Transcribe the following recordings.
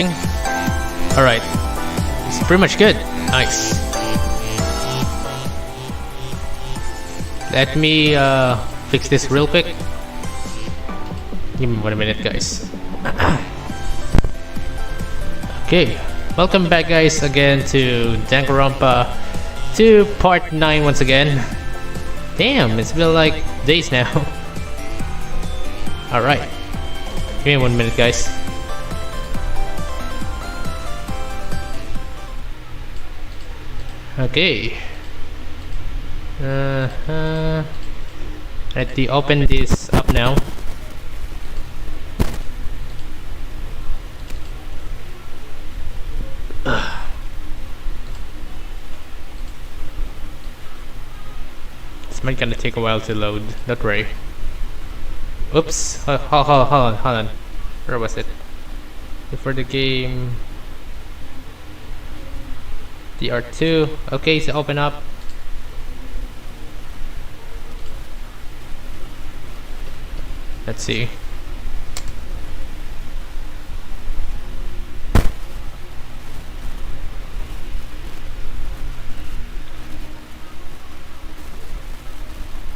watching. Alright. It's pretty much good. Nice. Let me fix this real quick. Give me 1 minute, guys. Okay. Welcome back, guys, again to Danganronpa 2 Part 9 once again. Damn, it's been like days now. Alright. Give me 1 minute, guys. Okay. Let me open this up now. This might gonna take a while to load, don't worry. Oops, hold on. Where was it? Before the game. DR2. Okay, so open up. Let's see.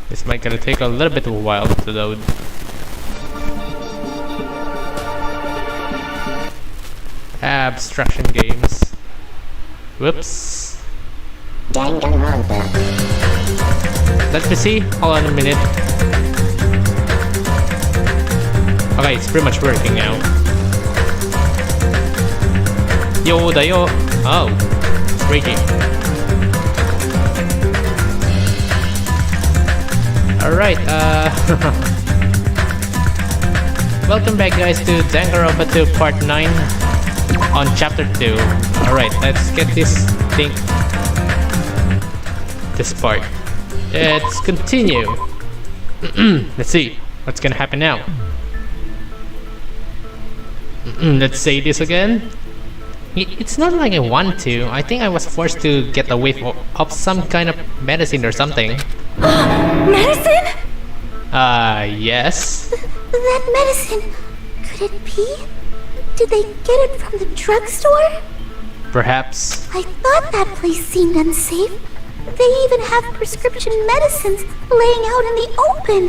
This might gonna take a little bit of a while to load. Abstraction games. Whoops. Danganronpa. Let me see. Hold on a minute. Okay, it's pretty much working now. Yo, dayo. Oh, it's raging. Alright, welcome back, guys, to Danganronpa 2 Part 9 on Chapter 2. Alright, let's get this thing. This part. Let's continue. Let's see what's gonna happen now. Let's say this again. It's not like I want to. I think I was forced to get a whiff of some kind of medicine or something. Medicine? Yes. That medicine, could it be? Did they get it from the drugstore? Perhaps. I thought that place seemed unsafe. They even have prescription medicines laying out in the open.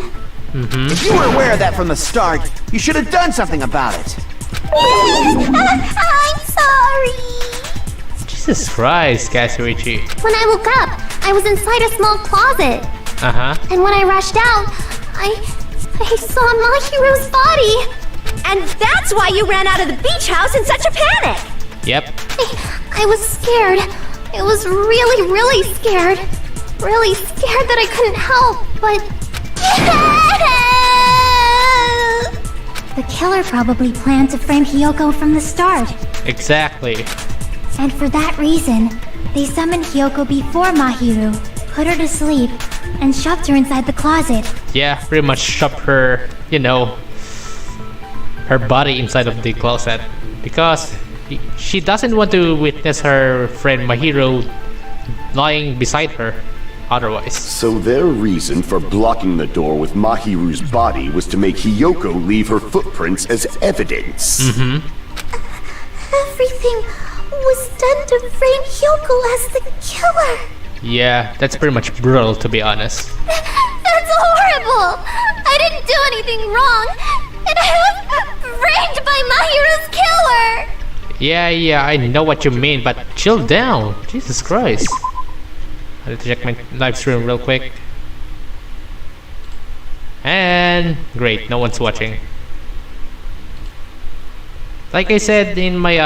If you were aware of that from the start, you should have done something about it. I'm sorry. Jesus Christ, Kasurichi. When I woke up, I was inside a small closet. And when I rushed out, I saw Mahiru's body. And that's why you ran out of the beach house in such a panic! Yep. I was scared. I was really scared. Really scared that I couldn't help, but... The killer probably planned to frame Hiyoko from the start. Exactly. And for that reason, they summoned Hiyoko before Mahiru, put her to sleep, and shoved her inside the closet. Yeah, pretty much shoved her, you know, her body inside of the closet. Because she doesn't want to witness her friend Mahiru lying beside her otherwise. So their reason for blocking the door with Mahiru's body was to make Hiyoko leave her footprints as evidence. Everything was done to frame Hiyoko as the killer. Yeah, that's pretty much brutal, to be honest. That's horrible! I didn't do anything wrong, and I was framed by Mahiru's killer! Yeah, I know what you mean, but chill down. Jesus Christ. I need to check my live stream real quick. And great, no one's watching. Like I said in my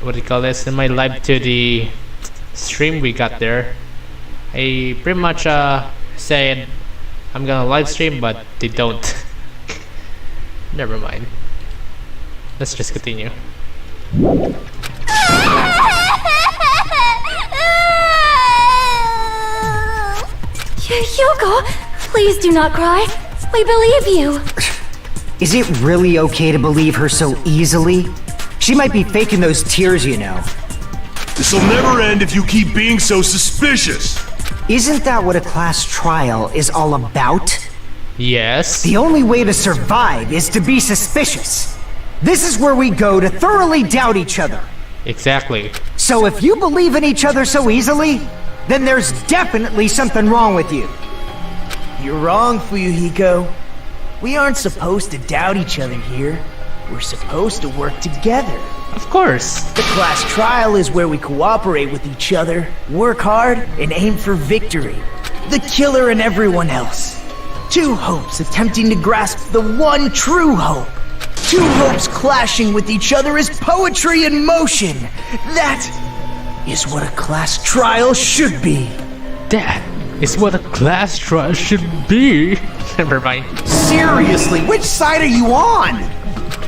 what do you call this? In my live to the stream we got there, I pretty much said I'm gonna live stream, but they don't. Never mind. Let's just continue. Hiyoko, please do not cry. We believe you. Is it really okay to believe her so easily? She might be faking those tears, you know. This'll never end if you keep being so suspicious. Isn't that what a class trial is all about? Yes. The only way to survive is to be suspicious. This is where we go to thoroughly doubt each other. Exactly. So if you believe in each other so easily, then there's definitely something wrong with you. You're wrong, Fuyuhiko. We aren't supposed to doubt each other here. We're supposed to work together. Of course. The class trial is where we cooperate with each other, work hard, and aim for victory. The killer and everyone else. Two hopes attempting to grasp the one true hope. Two hopes clashing with each other is poetry in motion. That is what a class trial should be. That is what a class trial should be. Never mind. Seriously, which side are you on?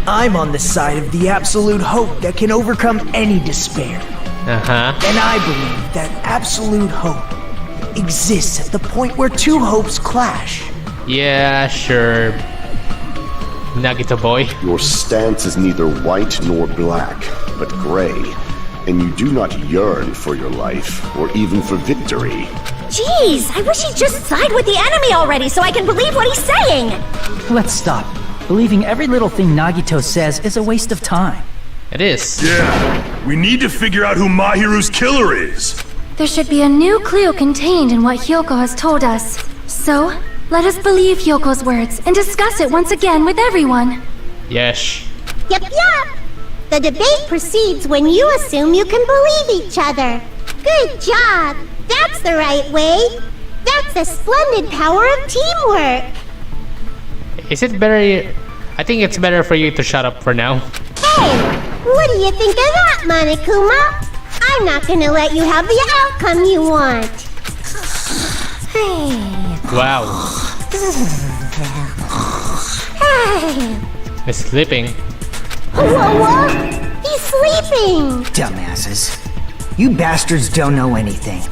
I'm on the side of the absolute hope that can overcome any despair. Uh-huh. And I believe that absolute hope exists at the point where two hopes clash. Yeah, sure. Nagito boy. Your stance is neither white nor black, but gray. And you do not yearn for your life, or even for victory. Jeez, I wish he'd just side with the enemy already so I can believe what he's saying! Let's stop. Believing every little thing Nagito says is a waste of time. It is. Yeah, we need to figure out who Mahiru's killer is. There should be a new clue contained in what Hyoko has told us. So, let us believe Hyoko's words and discuss it once again with everyone. Yes. Yup, yup. The debate proceeds when you assume you can believe each other. Good job. That's the right way. That's the splendid power of teamwork. Is it better? I think it's better for you to shut up for now. Hey, what do you think of that, Monokuma? I'm not gonna let you have the outcome you want. Wow. Hey. He's sleeping. Whoa, he's sleeping. Dumbasses. You bastards don't know anything.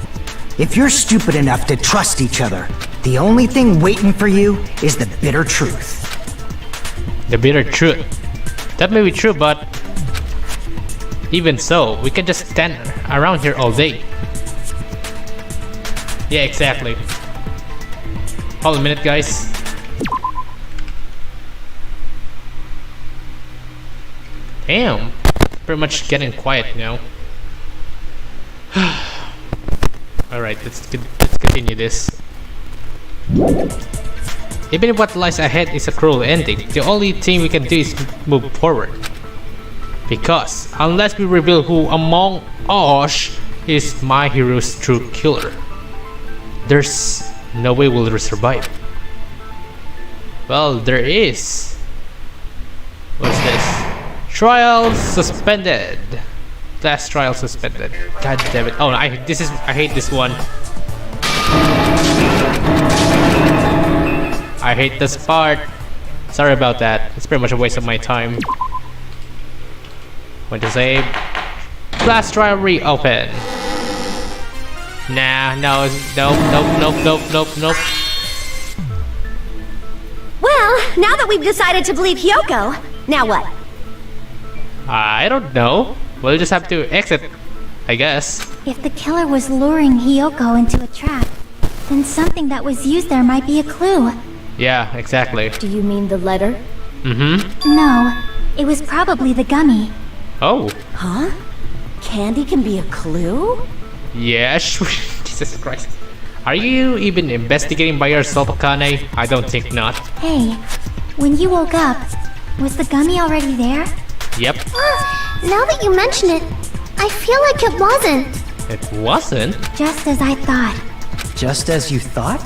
If you're stupid enough to trust each other, the only thing waiting for you is the bitter truth. The bitter truth. That may be true, but even so, we can just stand around here all day. Yeah, exactly. Hold a minute, guys. Damn. Pretty much getting quiet now. Alright, let's continue this. Even if what lies ahead is a cruel ending, the only thing we can do is move forward. Because unless we reveal who among us is Mahiru's true killer, there's no way we'll survive. Well, there is. What's this? Trial suspended. Class trial suspended. God damn it! Oh, I hate this one. I hate this part. Sorry about that. It's pretty much a waste of my time. Went to save. Class trial reopen. Nah, no, nope. Well, now that we've decided to believe Hyoko, now what? I don't know. We'll just have to exit, I guess. If the killer was luring Hyoko into a trap, then something that was used there might be a clue. Yeah, exactly. Do you mean the letter? Mm-hmm. No, it was probably the gummy. Oh. Huh? Candy can be a clue? Yes. Jesus Christ. Are you even investigating by yourself, Akane? I don't think not. Hey, when you woke up, was the gummy already there? Yep. Now that you mention it, I feel like it wasn't. It wasn't? Just as I thought. Just as you thought?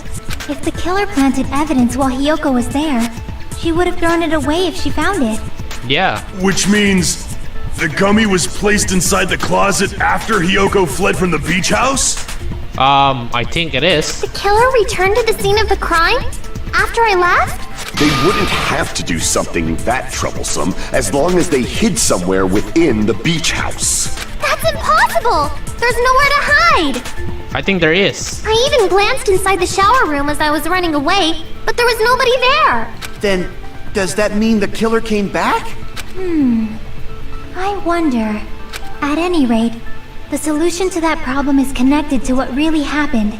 If the killer planted evidence while Hyoko was there, she would have thrown it away if she found it. Yeah. Which means the gummy was placed inside the closet after Hyoko fled from the beach house? I think it is. The killer returned to the scene of the crime? After I left? They wouldn't have to do something that troublesome as long as they hid somewhere within the beach house. That's impossible! There's nowhere to hide! I think there is. I even glanced inside the shower room as I was running away, but there was nobody there! Then, does that mean the killer came back? I wonder. At any rate, the solution to that problem is connected to what really happened.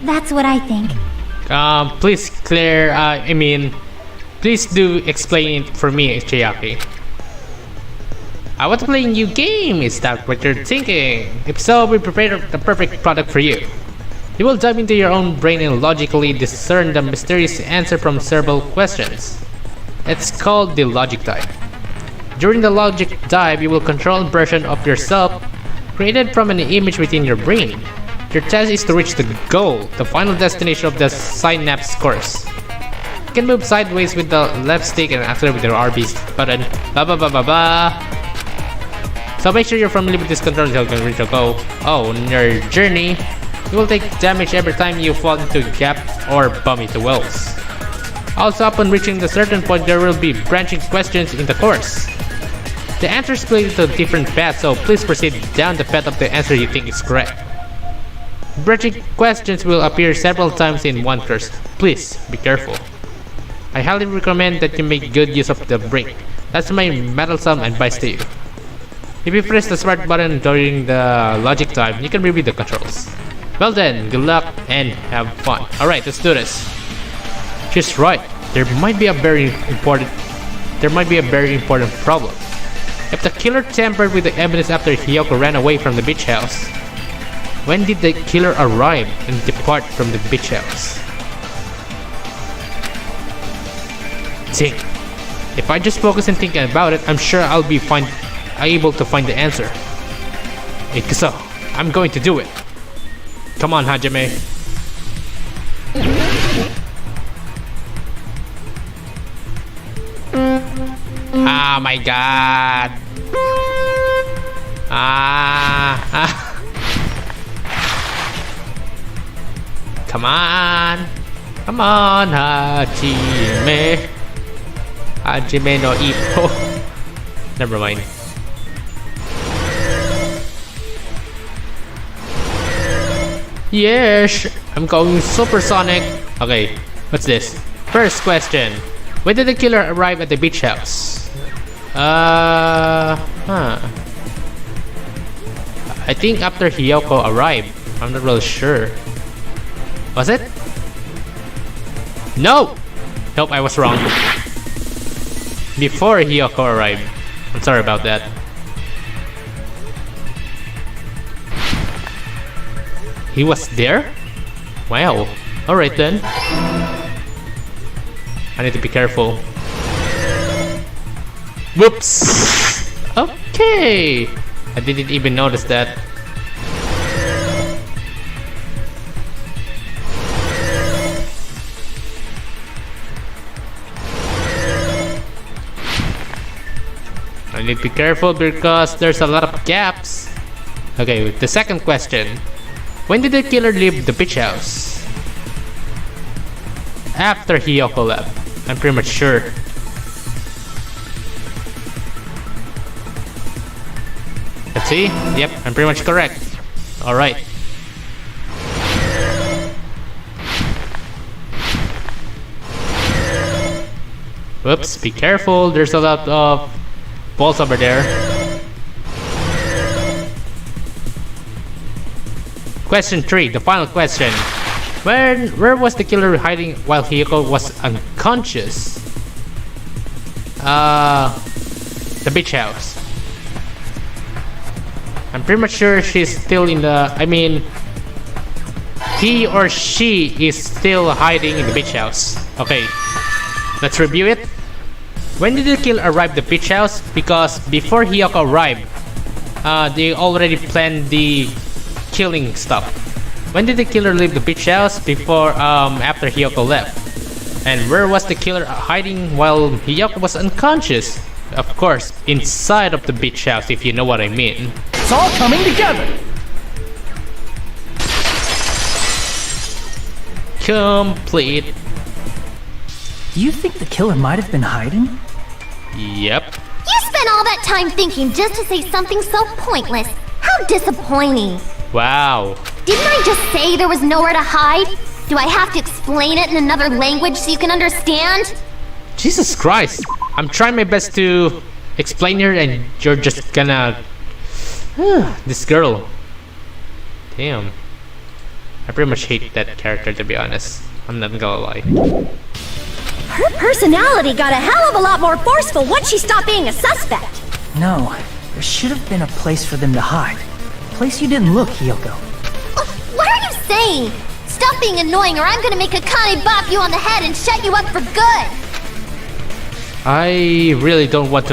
That's what I think. Please please do explain it for me, Chiaki. I want to play a new game. Is that what you're thinking? If so, we prepared the perfect product for you. You will dive into your own brain and logically discern the mysterious answer from several questions. It's called the Logic Dive. During the Logic Dive, you will control a version of yourself created from an image within your brain. Your task is to reach the goal, the final destination of the synapse course. You can move sideways with the left stick and accelerate with the RB button. So make sure you're familiar with this control so you can reach your goal. Oh, on your journey, you will take damage every time you fall into a gap or bump into walls. Also, upon reaching a certain point, there will be branching questions in the course. The answers split into different paths, so please proceed down the path of the answer you think is correct. Branching questions will appear several times in one course. Please be careful. I highly recommend that you make good use of the break. That's my meddlesome advice to you. If you press the smart button during the Logic Dive, you can review the controls. Well then, good luck and have fun. Alright, let's do this. She's right. There might be a very important problem. If the killer tampered with the evidence after Hiyoko ran away from the beach house, when did the killer arrive and depart from the beach house? Xeing, if I just focus and think about it, I'm sure I'll be able to find the answer. So, I'm going to do it. Come on, Hajime. Oh my god. Come on. Come on, Hajime. Hajime no Ippo. Never mind. Yes, I'm going supersonic. Okay, what's this? First question. When did the killer arrive at the beach house? I think after Hiyoko arrived. I'm not really sure. Was it? No! Nope, I was wrong. Before Hiyoko arrived. I'm sorry about that. He was there? Wow. Alright then. I need to be careful. Whoops! Okay! I didn't even notice that. I need to be careful because there's a lot of gaps. Okay, the second question. When did the killer leave the beach house? After Hiyoko left. I'm pretty much sure. Let's see. Yep, I'm pretty much correct. Alright. Whoops, be careful. There's a lot of balls over there. Question 3, the final question. Where was the killer hiding while Hiyoko was unconscious? The beach house. I'm pretty much sure she's still in the... I mean... He or she is still hiding in the beach house. Okay, let's review it. When did the killer arrive at the beach house? Because before Hiyoko arrived, they already planned the killing stuff. When did the killer leave the beach house? Before, after Hiyoko left. And where was the killer hiding while Hiyoko was unconscious? Of course, inside of the beach house, if you know what I mean. It's all coming together! Complete. Do you think the killer might have been hiding? Yep. You spent all that time thinking just to say something so pointless. How disappointing. Wow. Didn't I just say there was nowhere to hide? Do I have to explain it in another language so you can understand? Jesus Christ. I'm trying my best to explain her and you're just gonna... This girl. Damn. I pretty much hate that character, to be honest. I'm not gonna lie. Her personality got a hell of a lot more forceful once she stopped being a suspect. No, There should have been a place for them to hide. A place you didn't look, Hiyoko. What are you saying? Stop being annoying or I'm gonna make Akane bop you on the head and shut you up for good! I really don't want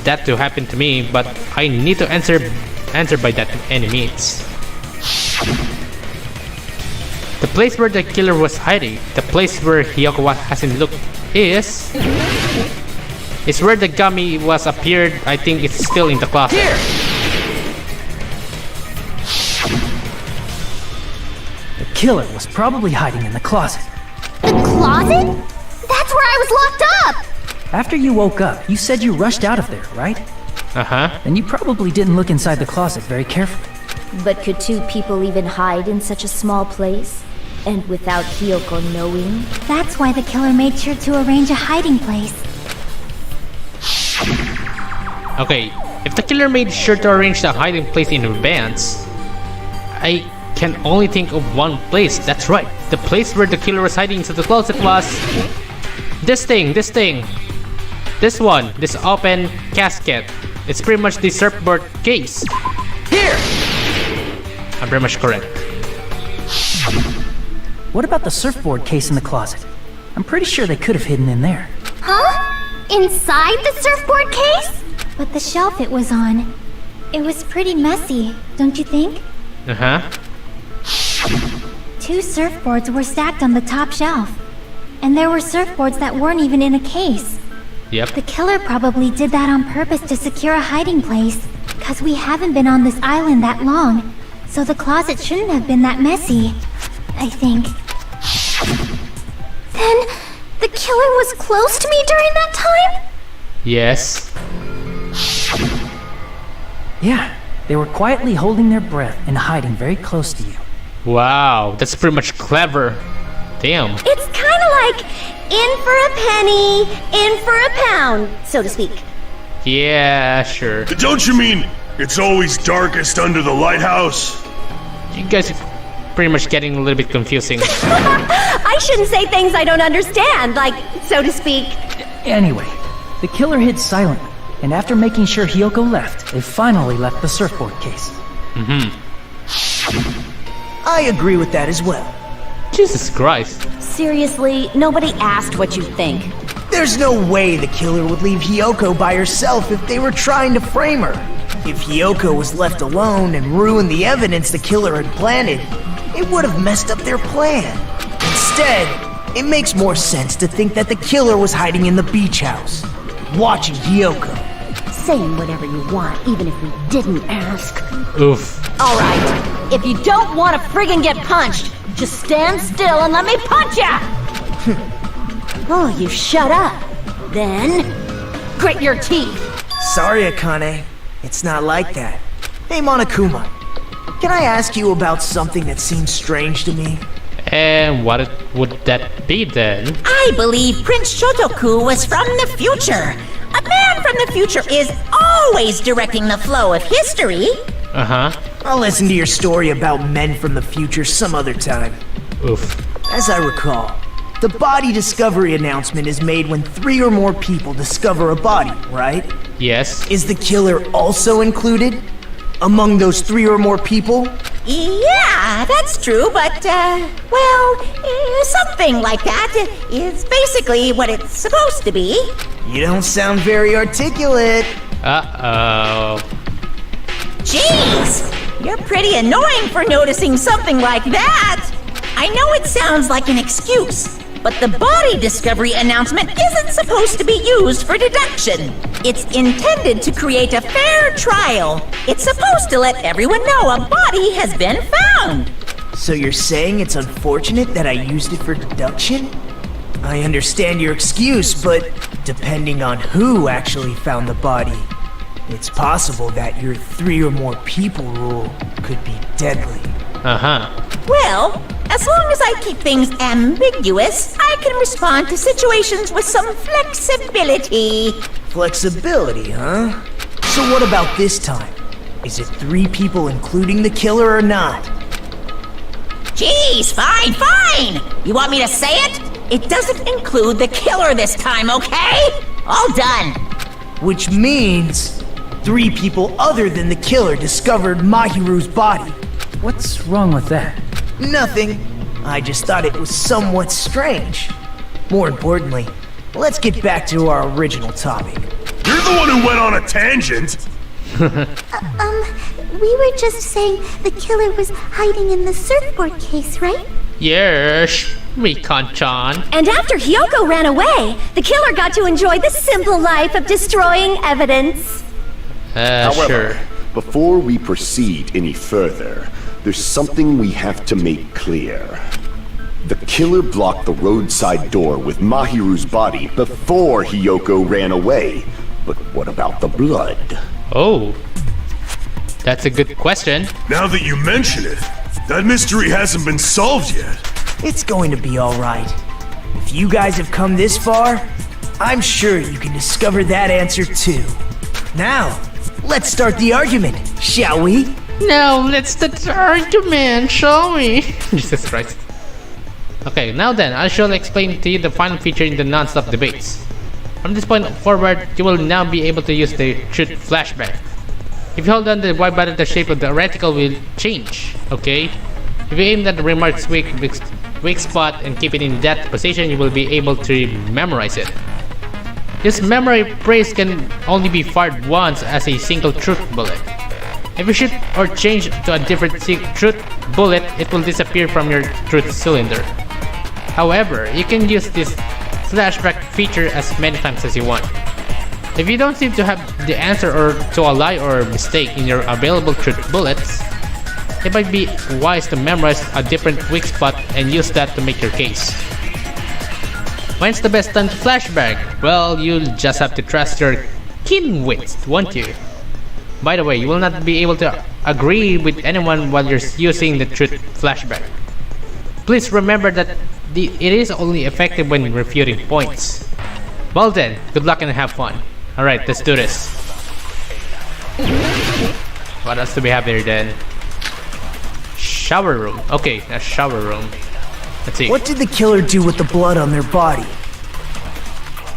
that to happen to me, but I need to answer by that any means. The place where the killer was hiding, the place where Hiyoko hasn't looked, is where the gummy was appeared. I think it's still in the closet. Here! The killer was probably hiding in the closet. The closet? That's where I was locked up! After you woke up, you said you rushed out of there, right? Uh-huh. Then you probably didn't look inside the closet very carefully. But could two people even hide in such a small place? And without Hiyoko knowing? That's why the killer made sure to arrange a hiding place. Okay, if the killer made sure to arrange the hiding place in advance, I can only think of one place. That's right. The place where the killer was hiding inside the closet was this thing. This one, this open casket. It's pretty much the surfboard case. Here! I'm pretty much correct. What about the surfboard case in the closet? I'm pretty sure they could have hidden in there. Huh? Inside the surfboard case? But the shelf it was on, it was pretty messy, don't you think? Uh-huh. 2 surfboards were stacked on the top shelf. And there were surfboards that weren't even in a case. Yep. The killer probably did that on purpose to secure a hiding place. Cause we haven't been on this island that long. So the closet shouldn't have been that messy, I think. Then, the killer was close to me during that time? Yes. Yeah, they were quietly holding their breath and hiding very close to you. Wow, that's pretty much clever. Damn. It's kinda like in for a penny, in for a pound, so to speak. Yeah, sure. Don't you mean it's always darkest under the lighthouse? You guys are pretty much getting a little bit confusing. I shouldn't say things I don't understand, like, so to speak. Anyway, the killer hid silently, and after making sure Hiyoko left, they finally left the surfboard case. I agree with that as well. Jesus Christ. Seriously, nobody asked what you think. There's no way the killer would leave Hiyoko by herself if they were trying to frame her. If Hiyoko was left alone and ruined the evidence the killer had planted, it would have messed up their plan. Instead, it makes more sense to think that the killer was hiding in the beach house, watching Hiyoko. Saying whatever you want, even if we didn't ask. Oof. Alright, if you don't want to friggin' get punched, just stand still and let me punch ya! Oh, you shut up. Then, grit your teeth. Sorry, Akane. It's not like that. Hey, Monokuma. Can I ask you about something that seems strange to me? And what would that be then? I believe Prince Shotoku was from the future. A man from the future is always directing the flow of history. Uh-huh. I'll listen to your story about men from the future some other time. Oof. As I recall, the body discovery announcement is made when 3 or more people discover a body, right? Yes. Is the killer also included? Among those 3 or more people? Yeah, that's true, but, something like that is basically what it's supposed to be. You don't sound very articulate. Uh-oh. Jeez! You're pretty annoying for noticing something like that! I know it sounds like an excuse, but the body discovery announcement isn't supposed to be used for deduction. It's intended to create a fair trial. It's supposed to let everyone know a body has been found. So you're saying it's unfortunate that I used it for deduction? I understand your excuse, but depending on who actually found the body, it's possible that your 3 or more people rule could be deadly. Uh-huh. Well, as long as I keep things ambiguous, I can respond to situations with some flexibility. Flexibility, huh? So what about this time? Is it 3 people including the killer or not? Jeez, fine! You want me to say it? It doesn't include the killer this time, okay? All done. Which means 3 people other than the killer discovered Mahiru's body. What's wrong with that? Nothing. I just thought it was somewhat strange. More importantly, let's get back to our original topic. You're the one who went on a tangent! We were just saying the killer was hiding in the surfboard case, right? Yes, Recon-chan. And after Hyoko ran away, the killer got to enjoy the simple life of destroying evidence. However, Sure. before we proceed any further, there's something we have to make clear. The killer blocked the roadside door with Mahiru's body before Hyoko ran away. But what about the blood? Oh, that's a good question. Now that you mention it, that mystery hasn't been solved yet. It's going to be alright. If you guys have come this far, I'm sure you can discover that answer too. Now, let's start the argument, shall we? Now let's start the argument, shall we? Jesus Christ. Okay, now then, I shall explain to you the final feature in the non-stop debates. From this point forward, you will now be able to use the truth flashback. If you hold down the Y button, the shape of the reticle will change, okay? If you aim at the remark's weak spot and keep it in that position, you will be able to memorize it. This memory praise can only be fired once as a single truth bullet. If you shoot or change to a different truth bullet, it will disappear from your truth cylinder. However, you can use this flashback feature as many times as you want. If you don't seem to have the answer or to a lie or mistake in your available truth bullets, it might be wise to memorize a different weak spot and use that to make your case. When's the best time to flashback? Well, you'll just have to trust your keen wits, won't you? By the way, you will not be able to agree with anyone while you're using the truth flashback. Please remember that it is only effective when refuting points. Well then, good luck and have fun. Alright, let's do this. What else do we have here then? Shower room. Okay, a shower room. Let's see. What did the killer do with the blood on their body?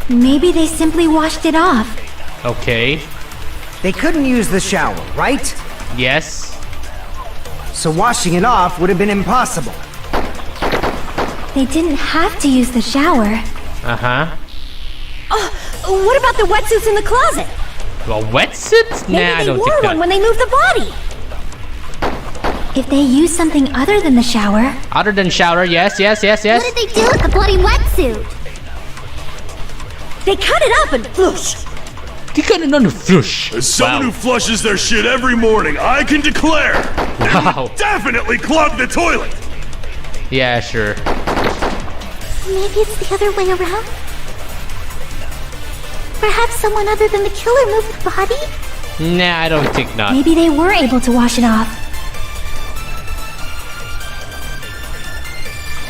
Maybe they simply washed it off. Okay. They couldn't use the shower, right? Yes. So washing it off would have been impossible. They didn't have to use the shower. Uh-huh. Oh, what about the wetsuits in the closet? Well, wetsuits? Maybe Nah, I they don't wore think one that. when they moved the body. If they used something other than the shower... Other than shower, yes. What did they do with the bloody wetsuit? They cut it up and whoosh. They got it on the flush. As someone Wow. who flushes their shit every morning, I can declare Wow. it definitely clogged the toilet. Yeah, sure. Maybe it's the other way around? Perhaps someone other than the killer moved the body? Nah, I don't think not. Maybe they were able to wash it off.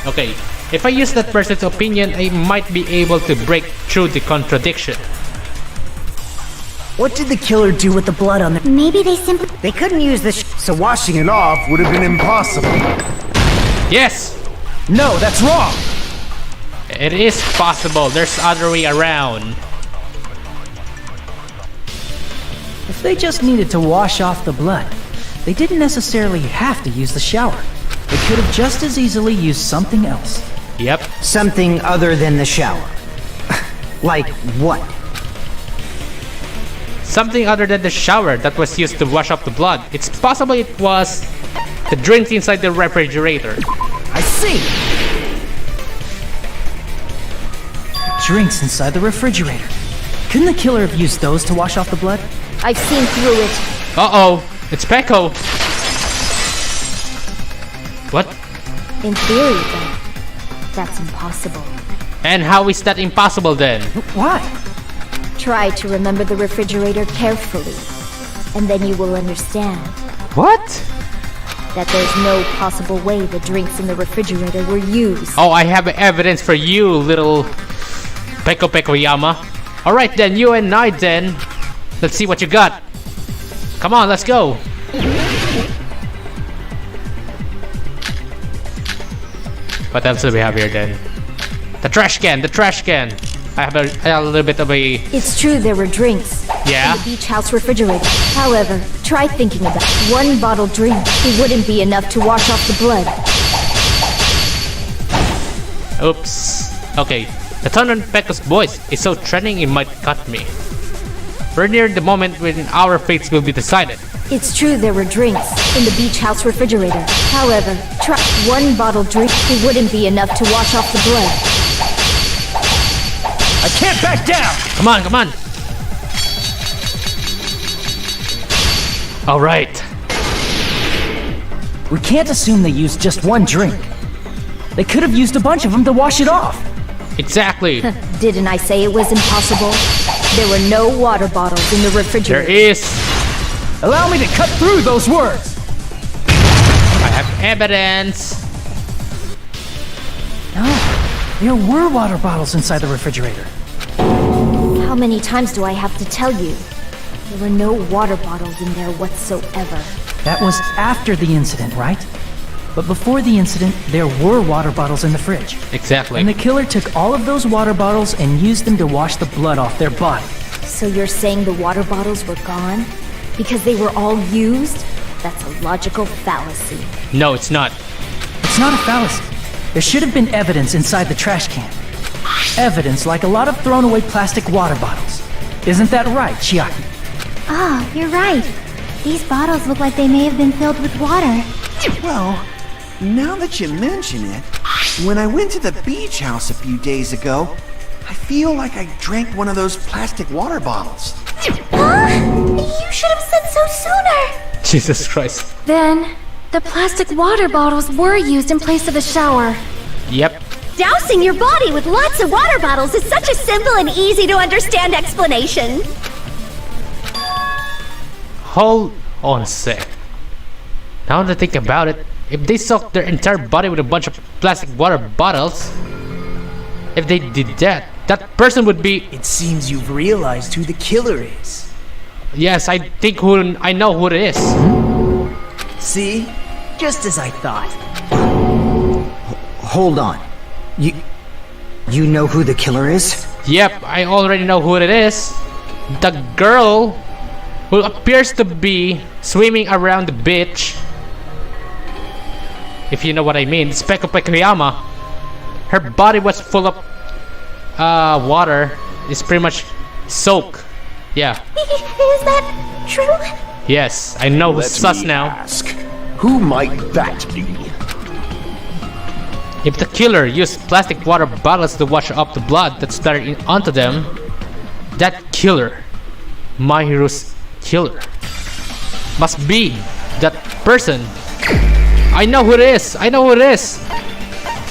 Okay, if I use that person's opinion, I might be able to break through the contradiction. What did the killer do with the blood on their... Maybe they simply... They couldn't use the so washing it off would have been impossible. Yes! No, that's wrong! It is possible. There's other way around. If they just needed to wash off the blood, they didn't necessarily have to use the shower. They could have just as easily used something else. Yep. Something other than the shower. Like what? Something other than the shower that was used to wash off the blood. It's possible it was the drinks inside the refrigerator. I see! Drinks inside the refrigerator. Couldn't the killer have used those to wash off the blood? I've seen through it. Uh-oh, it's Peko. What? In theory, then, that's impossible. And how is that impossible then? Why? Try to remember the refrigerator carefully, and then you will understand What? that there's no possible way the drinks in the refrigerator were used. Oh, I have evidence for you, little Peko Yama. Alright then, you and I then. Let's see what you got. Come on, let's go. What else do we have here then? The trash can, the trash can. I have a little bit of a... It's true there were drinks Yeah? in the beach house refrigerator. However, try thinking about it. One bottled drink, it wouldn't be enough to wash off the blood. Oops. Okay. The tone on Pekko's voice is so threatening it might cut me. We're near the moment when our fates will be decided. It's true there were drinks in the beach house refrigerator. However, try one bottled drink, it wouldn't be enough to wash off the blood. I can't back down! Come on, come on! Alright. We can't assume they used just one drink. They could have used a bunch of them to wash it off. Exactly. Didn't I say it was impossible? There were no water bottles in the refrigerator. There is. Allow me to cut through those words! I have evidence. No, there were water bottles inside the refrigerator. How many times do I have to tell you? There were no water bottles in there whatsoever. That was after the incident, right? But before the incident, there were water bottles in the fridge. Exactly. And the killer took all of those water bottles and used them to wash the blood off their body. So you're saying the water bottles were gone? Because they were all used? That's a logical fallacy. No, it's not. It's not a fallacy. There should have been evidence inside the trash can. Evidence like a lot of thrown away plastic water bottles. Isn't that right, Chiaki? Ah, you're right. These bottles look like they may have been filled with water. Well, now that you mention it, when I went to the beach house a few days ago, I feel like I drank one of those plastic water bottles. Huh? You should have said so sooner. Jesus Christ. Then, the plastic water bottles were used in place of the shower. Yep. Dousing your body with lots of water bottles is such a simple and easy to understand explanation. Hold on a sec. Now that I think about it, if they soaked their entire body with a bunch of plastic water bottles, if they did that, that person would be... It seems you've realized who the killer is. Yes, I know who it is. See? Just as I thought. Hold on. You know who the killer is? Yep, I already know who it is. The girl who appears to be swimming around the beach. If you know what I mean. Peko Pekoyama. Her body was full of water. It's pretty much soaked. Yeah. Is that true? Yes, I know who's Let sus me now. ask, who might that be? If the killer used plastic water bottles to wash off the blood that splattered onto them, that killer, Mahiru's killer, must be that person. I know who it is. I know who it is.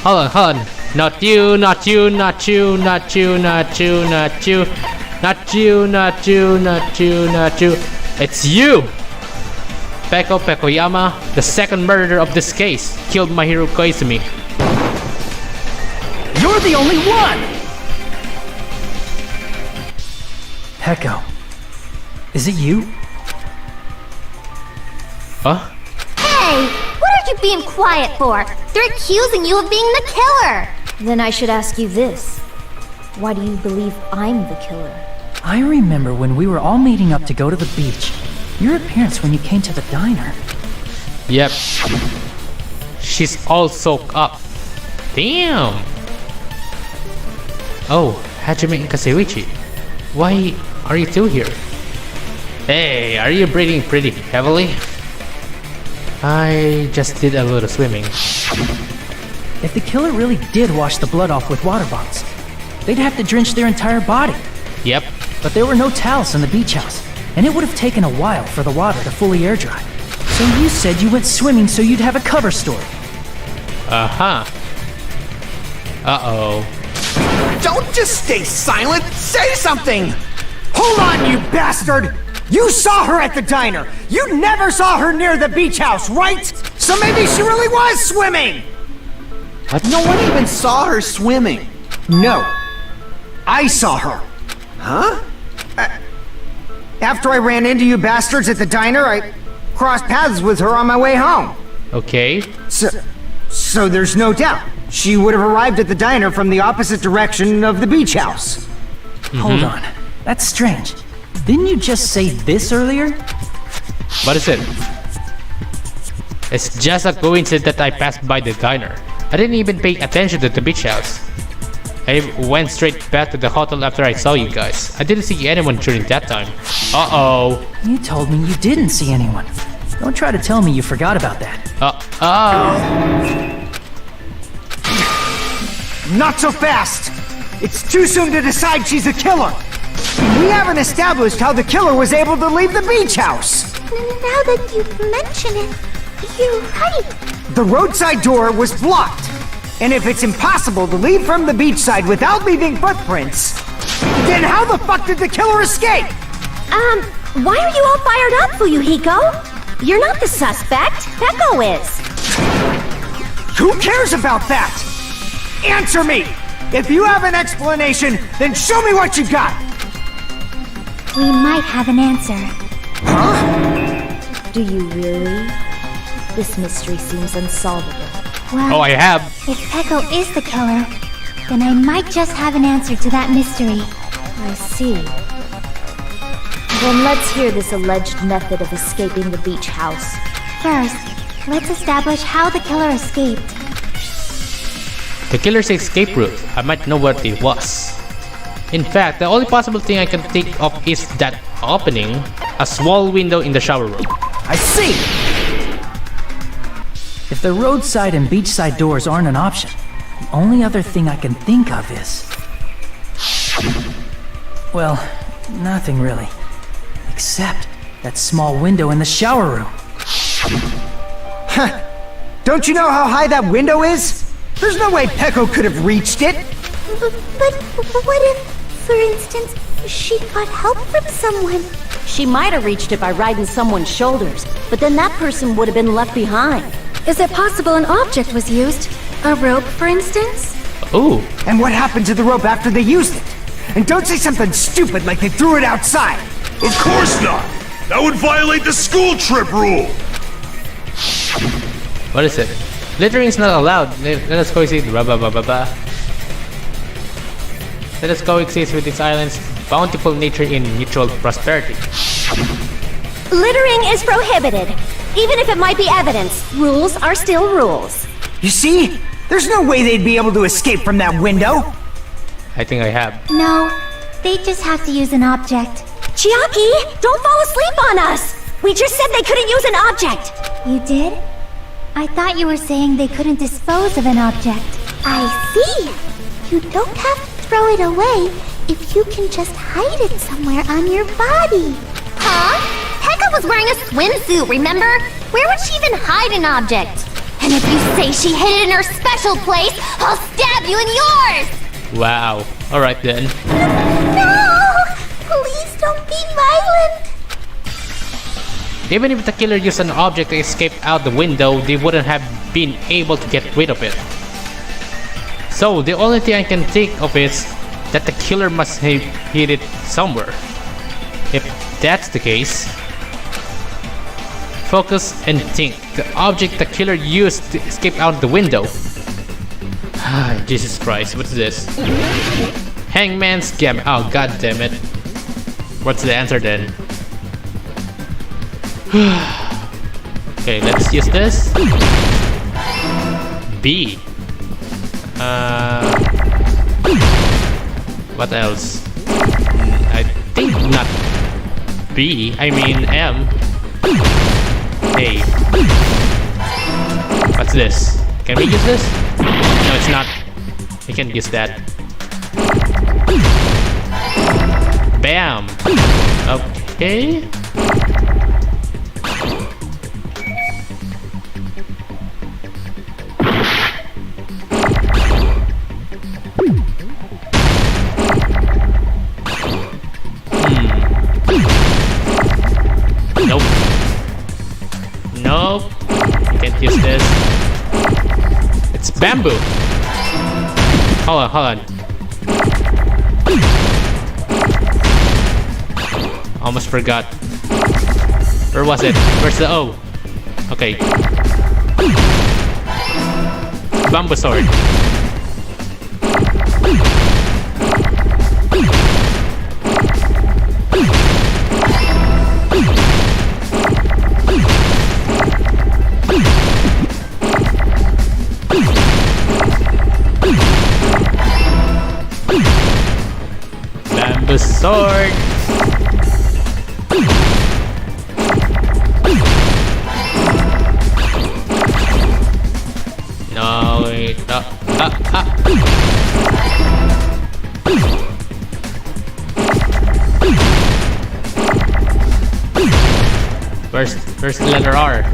Hold on. Not you, not you, not you, not you, not you, not you, not you, not you, not you, not you. It's you! Peko Pekoyama, the second murderer of this case, killed Mahiru Koizumi. You're the only one! Peko, is it you? Huh? Hey, what are you being quiet for? They're accusing you of being the killer. Then I should ask you this. Why do you believe I'm the killer? I remember when we were all meeting up to go to the beach. Your appearance when you came to the diner. Yep. She's all soaked up. Damn! Oh, Hajime and Kaseiichi. Why are you two here? Hey, are you breathing pretty heavily? I just did a little swimming. If the killer really did wash the blood off with water bottles, they'd have to drench their entire body. Yep. But there were no towels in the beach house, and it would have taken a while for the water to fully air dry. So you said you went swimming so you'd have a cover story. Uh-huh. Uh-oh. Don't just stay silent! Say something! Hold on, you bastard! You saw her at the diner! You never saw her near the beach house, right? So maybe she really was swimming! No one even saw her swimming. No. I saw her. Huh? After I ran into you bastards at the diner, I crossed paths with her on my way home. Okay. So there's no doubt. She would have arrived at the diner from the opposite direction of the beach house. Hold on. That's strange. Didn't you just say this earlier? What is it? It's just a coincidence that I passed by the diner. I didn't even pay attention to the beach house. I went straight back to the hotel after I saw you guys. I didn't see anyone during that time. Uh-oh. You told me you didn't see anyone. Don't try to tell me you forgot about that. Uh-oh. Not so fast! It's too soon to decide she's a killer! We haven't established how the killer was able to leave the beach house! Now that you mention it, you're right. The roadside door was blocked! And if it's impossible to leave from the beachside without leaving footprints, then how the fuck did the killer escape? Why are you all fired up, Fuyuhiko? You're not the suspect. Peko is. Who cares about that? Answer me! If you have an explanation, then show me what you got! We might have an answer. Huh? Do you really? This mystery seems unsolvable. Well, Oh, I have. if Peko is the killer, then I might just have an answer to that mystery. I see. Then let's hear this alleged method of escaping the beach house. First, let's establish how the killer escaped. The killer's escape route. I might know what it was. In fact, the only possible thing I can think of is that opening a small window in the shower room. I see! If the roadside and beachside doors aren't an option, the only other thing I can think of is... Well, nothing really. Except that small window in the shower room. Huh. Don't you know how high that window is? There's no way Peko could have reached it! But what if, for instance, she got help from someone? She might have reached it by riding someone's shoulders, but then that person would have been left behind. Is it possible an object was used? A rope, for instance? Ooh. And what happened to the rope after they used it? And don't say something stupid like they threw it outside! Of course not! That would violate the school trip rule! What is it? Littering is not allowed. Let us coexist. Let us coexist with this island's bountiful nature in mutual prosperity. Littering is prohibited. Even if it might be evidence, rules are still rules. You see? There's no way they'd be able to escape from that window! I think I have. No, they just have to use an object. Chiaki, don't fall asleep on us! We just said they couldn't use an object! You did? I thought you were saying they couldn't dispose of an object. I see. You don't have to throw it away if you can just hide it somewhere on your body. Huh? Pekka was wearing a swimsuit, remember? Where would she even hide an object? And if you say she hid it in her special place, I'll stab you in yours! Wow. Alright then. No! Please don't be violent! Even if the killer used an object to escape out the window, they wouldn't have been able to get rid of it. So the only thing I can think of is that the killer must have hid it somewhere. If that's the case, focus and think. The object the killer used to escape out the window. Jesus Christ, what's this? Hangman's Gam. Oh, god damn it. What's the answer then? Okay, let's use this. B. What else? I think not B. I mean M. A. What's this? Can we use this? No, it's not. We can't use that. Bam. Okay. Nope. Nope. Can't use this. It's bamboo. Hold on. Almost forgot. Where was it? Where's the O? Okay. Bamboo sword. Bamboo sword. No, wait. Where's the letter R?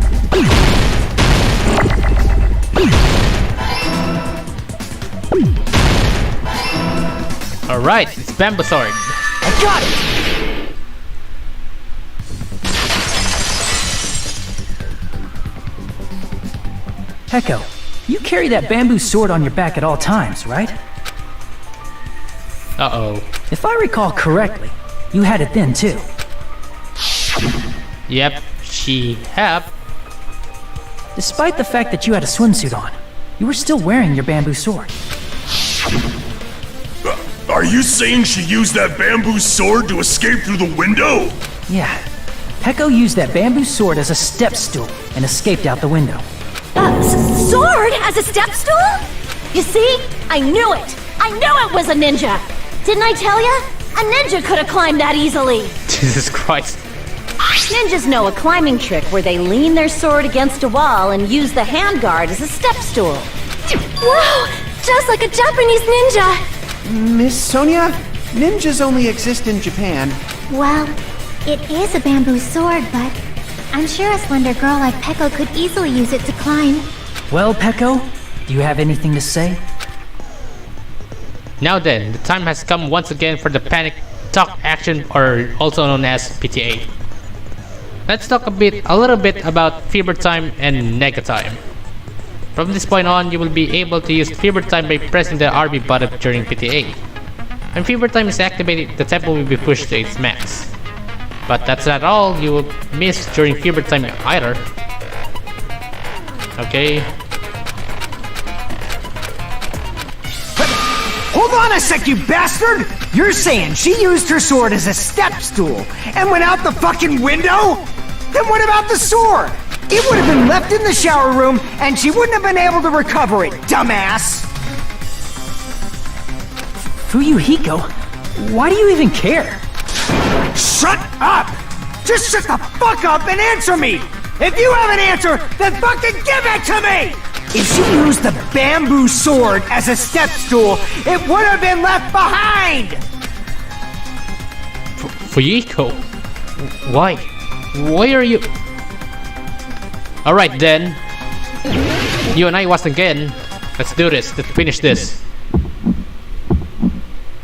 Alright, it's bamboo sword. I got it! Peko, you carry that bamboo sword on your back at all times, right? Uh-oh. If I recall correctly, you had it then too. Yep, she have. Despite the fact that you had a swimsuit on, you were still wearing your bamboo sword. Are you saying she used that bamboo sword to escape through the window? Yeah. Peko used that bamboo sword as a step stool and escaped out the window. Sword as a step stool? You see? I knew it! I knew it was a ninja! Didn't I tell ya? A ninja could have climbed that easily! Jesus Christ. Ninjas know a climbing trick where they lean their sword against a wall and use the handguard as a step stool. Whoa! Just like a Japanese ninja! Miss Sonia, ninjas only exist in Japan. Well, it is a bamboo sword, but I'm sure a slender girl like Peko could easily use it to climb. Well, Peko, do you have anything to say? Now then, the time has come once again for the Panic Talk Action, or also known as PTA. Let's talk a little bit about Fever Time and Nega Time. From this point on, you will be able to use Fever Time by pressing the RB button during PTA. When Fever Time is activated, the tempo will be pushed to its max. But that's not all you will miss during Fever Time either. Okay. Hold on a sec, you bastard! You're saying she used her sword as a step stool and went out the fucking window? Then what about the sword? It would have been left in the shower room and she wouldn't have been able to recover it, dumbass! Fuyuhiko, why do you even care? Shut up! Just shut the fuck up and answer me! If you have an answer, then fucking give it to me! If she used the bamboo sword as a step stool, it would have been left behind! Fuyuhiko? Why? Why are you... Alright then. You and I once again. Let's do this. Let's finish this.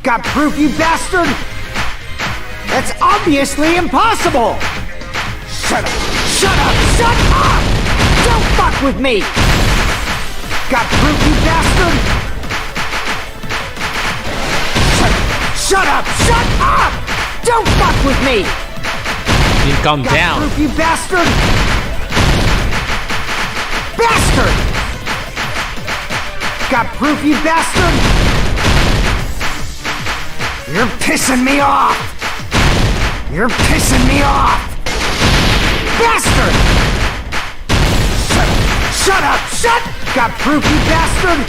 Got proof, you bastard? That's obviously impossible! Shut up! Shut up! Shut up! Don't fuck with me! Got proof, you bastard? Shut up! Shut up! Don't fuck with me! You calm down. Got proof, you bastard? Bastard! Got proof, you bastard? You're pissing me off! You're pissing me off! Bastard! Shut up! Shut! Got proof, you bastard?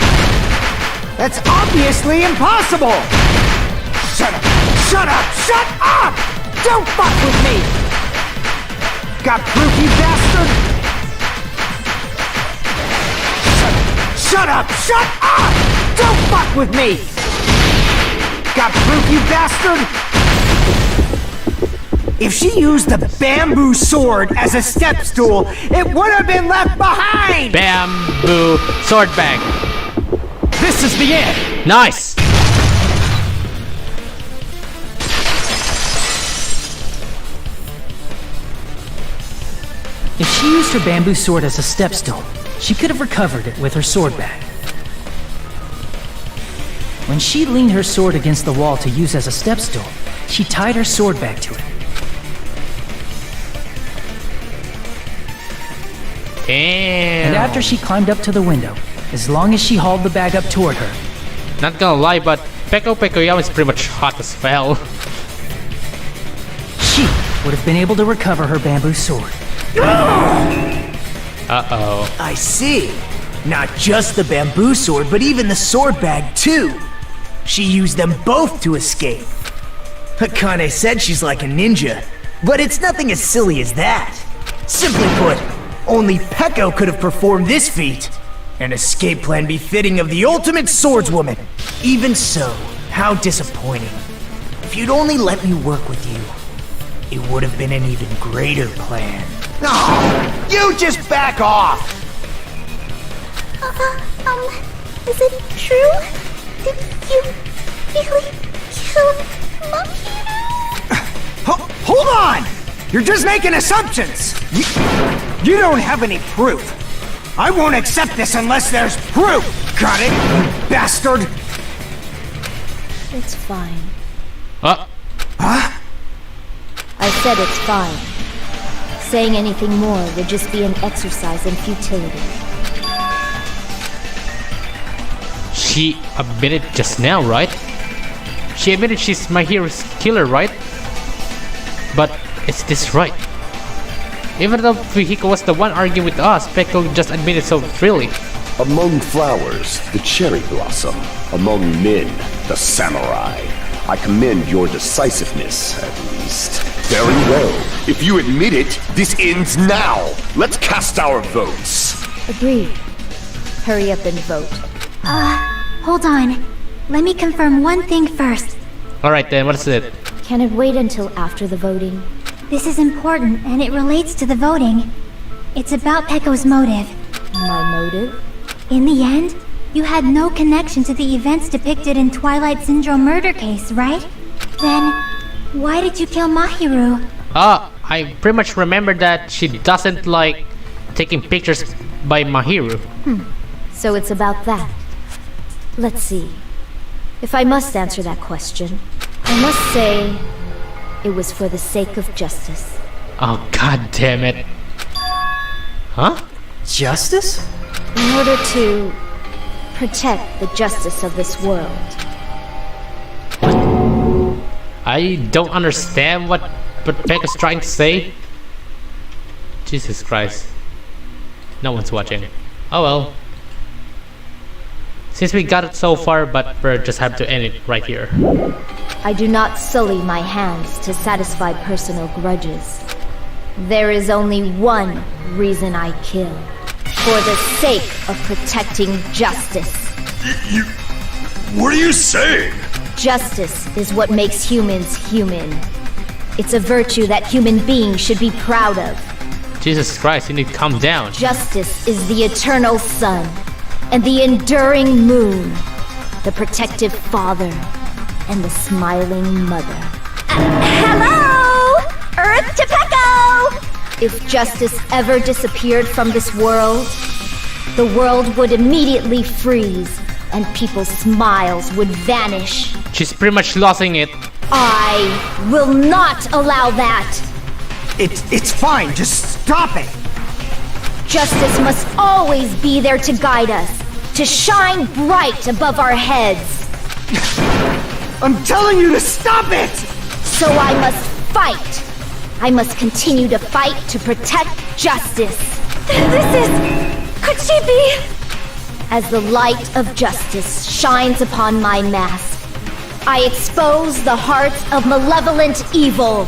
That's obviously impossible! Shut up! Shut up! Shut up! Don't fuck with me! Got proof, you bastard? Shut up! Shut up! Don't fuck with me! Got proof, you bastard? If she used the bamboo sword as a step stool, it would have been left behind! Bamboo sword bag. This is the end! Nice! If she used her bamboo sword as a step stool, she could have recovered it with her sword bag. When she leaned her sword against the wall to use as a step stool, she tied her sword bag to it. Damn. And after she climbed up to the window, as long as she hauled the bag up toward her. Not gonna lie, but Peko Pekoyama is pretty much hot as well. would have been able to recover her bamboo sword. Uh-oh. I see. Not just the bamboo sword, but even the sword bag, too. She used them both to escape. Akane said she's like a ninja, but it's nothing as silly as that. Simply put, only Peko could have performed this feat. An escape plan befitting of the ultimate swordswoman. Even so, how disappointing. If you'd only let me work with you, it would have been an even greater plan. Oh, you just back off! Is it true? Did you really kill Mahiru? Hold on! You're just making assumptions! You don't have any proof. I won't accept this unless there's proof! Got it, you bastard? It's fine. Huh? I said it's fine. Saying anything more would just be an exercise in futility. She admitted just now, right? She admitted she's Mahiru's killer, right? But is this right? Even though Fujiko was the one arguing with us, Peko just admitted so freely. Among flowers, the cherry blossom. Among men, the samurai. I commend your decisiveness, at least. Very well. If you admit it, this ends now. Let's cast our votes. Agreed. Hurry up and vote. Hold on. Let me confirm one thing first. Alright then, what is it? Can it wait until after the voting? This is important, and it relates to the voting. It's about Peko's motive. My motive? In the end, you had no connection to the events depicted in Twilight Syndrome murder case, right? Then, why did you kill Mahiru? I pretty much remember that she doesn't like taking pictures by Mahiru. So it's about that. Let's see. If I must answer that question, I must say it was for the sake of justice. Oh, god damn it. Huh? Justice? In order to protect the justice of this world. I don't understand what Pekka's trying to say. Jesus Christ. No one's watching. Oh well. Since we got it so far, but we just have to end it right here. I do not sully my hands to satisfy personal grudges. There is only one reason I kill. For the sake of protecting justice. What are you saying? Justice is what makes humans human. It's a virtue that human beings should be proud of. Jesus Christ, you need to calm down. Justice is the eternal sun and the enduring moon, the protective father and the smiling mother. Hello! Earth to Peko! If justice ever disappeared from this world, the world would immediately freeze and people's smiles would vanish. She's pretty much losing it. I will not allow that! It's fine, just stop it! Justice must always be there to guide us, to shine bright above our heads. I'm telling you to stop it! So I must fight. I must continue to fight to protect justice. Could she be? As the light of justice shines upon my mask, I expose the hearts of malevolent evil.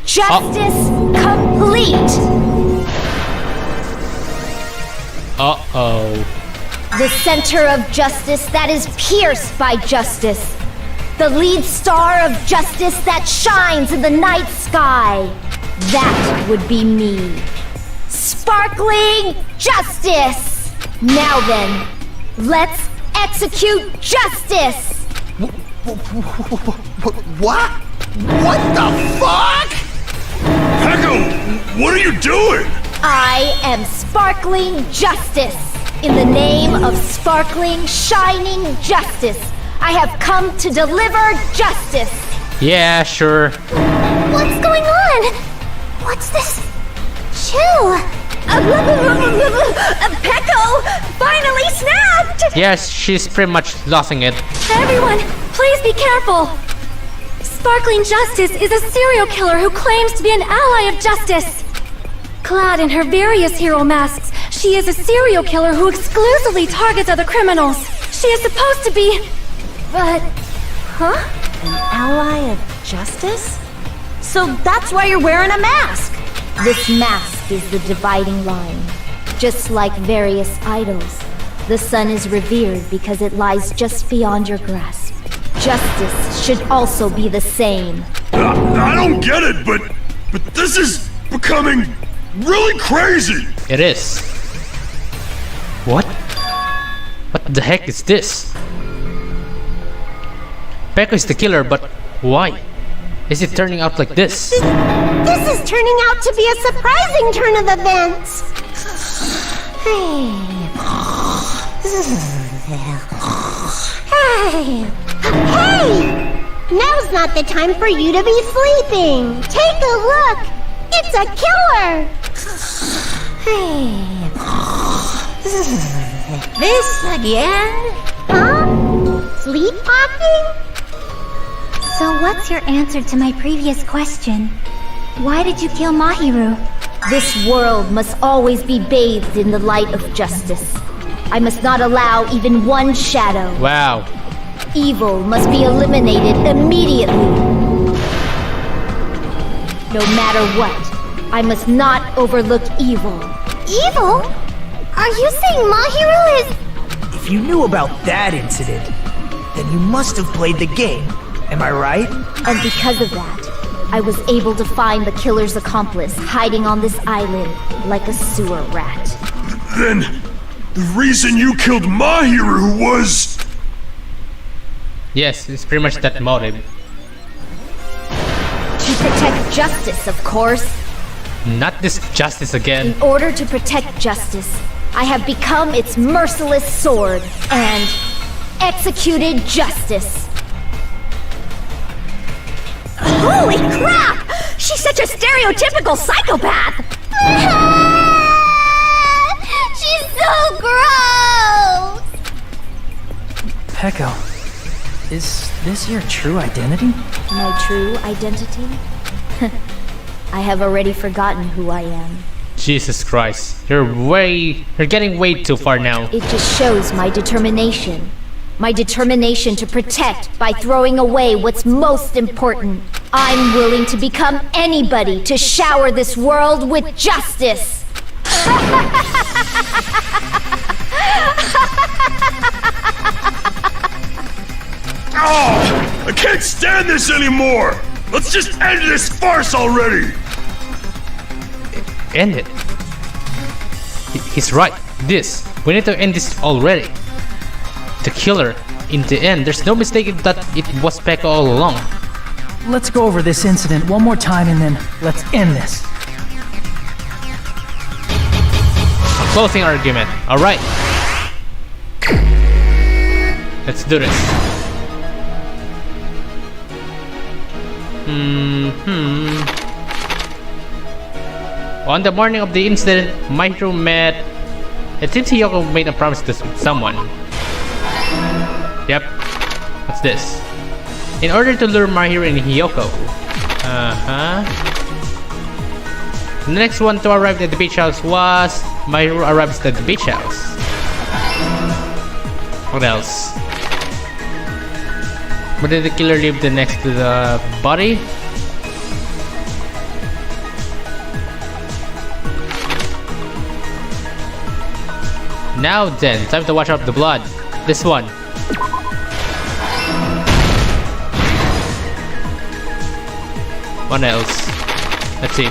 Justice complete! Uh-oh. The center of justice that is pierced by justice. The lead star of justice that shines in the night sky. That would be me. Sparkling justice! Now then, let's execute justice! What? What the fuck? Peko, what are you doing? I am sparkling justice. In the name of sparkling, shining justice, I have come to deliver justice. Yeah, sure. What's going on? What's this? Chill. Peko finally snapped! Yes, she's pretty much losing it. Everyone, please be careful! Sparkling Justice is a serial killer who claims to be an ally of justice. Clad in her various hero masks, she is a serial killer who exclusively targets other criminals. She is supposed to be... But... Huh? An ally of justice? So that's why you're wearing a mask! This mask is the dividing line. Just like various idols, the sun is revered because it lies just beyond your grasp. Justice should also be the same. I don't get it, but this is becoming really crazy! It is. What? What the heck is this? Peko is the killer, but why? Is it turning out like this? This is turning out to be a surprising turn of events. Hey. Now's not the time for you to be sleeping. Take a look. It's a killer. This again? Huh? Sleepwalking? So what's your answer to my previous question? Why did you kill Mahiru? This world must always be bathed in the light of justice. I must not allow even one shadow. Wow. Evil must be eliminated immediately. No matter what, I must not overlook evil. Evil? Are you saying Mahiru is... If you knew about that incident, then you must have played the game. Am I right? And because of that, I was able to find the killer's accomplice hiding on this island like a sewer rat. Then, the reason you killed Mahiru was... Yes, it's pretty much that motive. To protect justice, of course. Not this justice again. In order to protect justice, I have become its merciless sword and executed justice. Holy crap! She's such a stereotypical psychopath! She's so gross! Peko, is this your true identity? My true identity? I have already forgotten who I am. Jesus Christ. You're getting way too far now. It just shows my determination. My determination to protect by throwing away what's most important. I'm willing to become anybody to shower this world with justice. Oh, I can't stand this anymore! Let's just end this farce already! End it. He's right. We need to end this already. The killer, in the end, there's no mistake that it was Peko all along. Let's go over this incident one more time and then let's end this. A closing argument. Alright. Let's do this. On the morning of the incident, Mahiru met... It seems Hiyoko made a promise to someone. Yep. What's this? In order to lure Mahiru and Hiyoko. The next one to arrive at the beach house was... Mahiru arrives at the beach house. What else? Where did the killer leave the next to the body? Now then, time to wash up the blood. This one. What else? Let's see.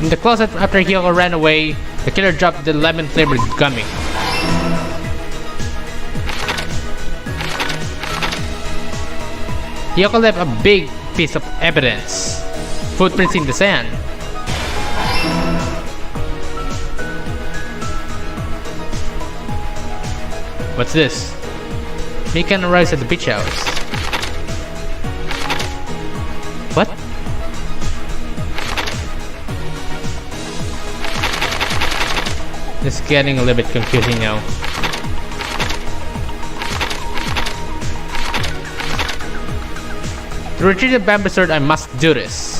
In the closet after Hiyoko ran away, the killer dropped the lemon-flavored gummy. Hiyoko left a big piece of evidence. Footprints in the sand. What's this? Mikan arrives at the beach house. What? It's getting a little bit confusing now. To retrieve the bamboo sword, I must do this.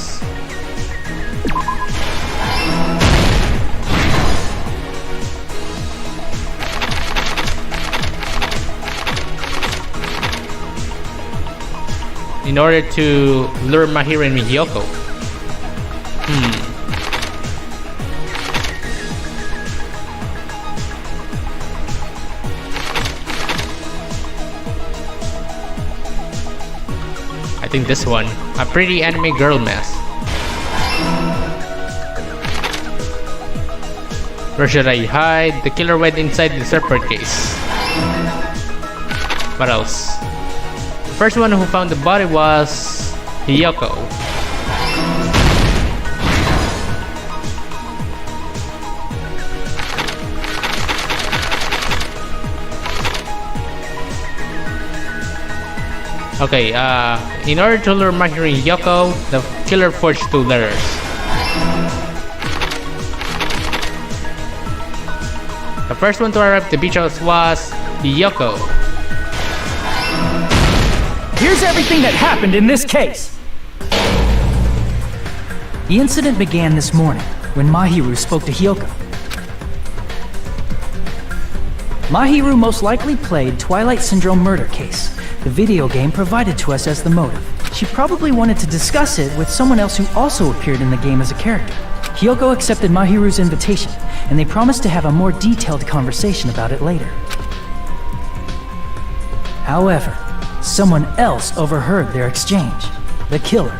In order to lure Mahiru and Miyoko. I think this one. A pretty anime girl mask. Where should I hide? The killer went inside the serpent case. What else? The first one who found the body was Hiyoko. Okay, in order to lure Mahiru and Hiyoko, the killer forged 2 letters. The first one to arrive at the beach house was Hiyoko. Here's everything that happened in this case. The incident began this morning when Mahiru spoke to Hiyoko. Mahiru most likely played Twilight Syndrome Murder Case, the video game provided to us as the motive. She probably wanted to discuss it with someone else who also appeared in the game as a character. Hiyoko accepted Mahiru's invitation, and they promised to have a more detailed conversation about it later. However, someone else overheard their exchange. The killer.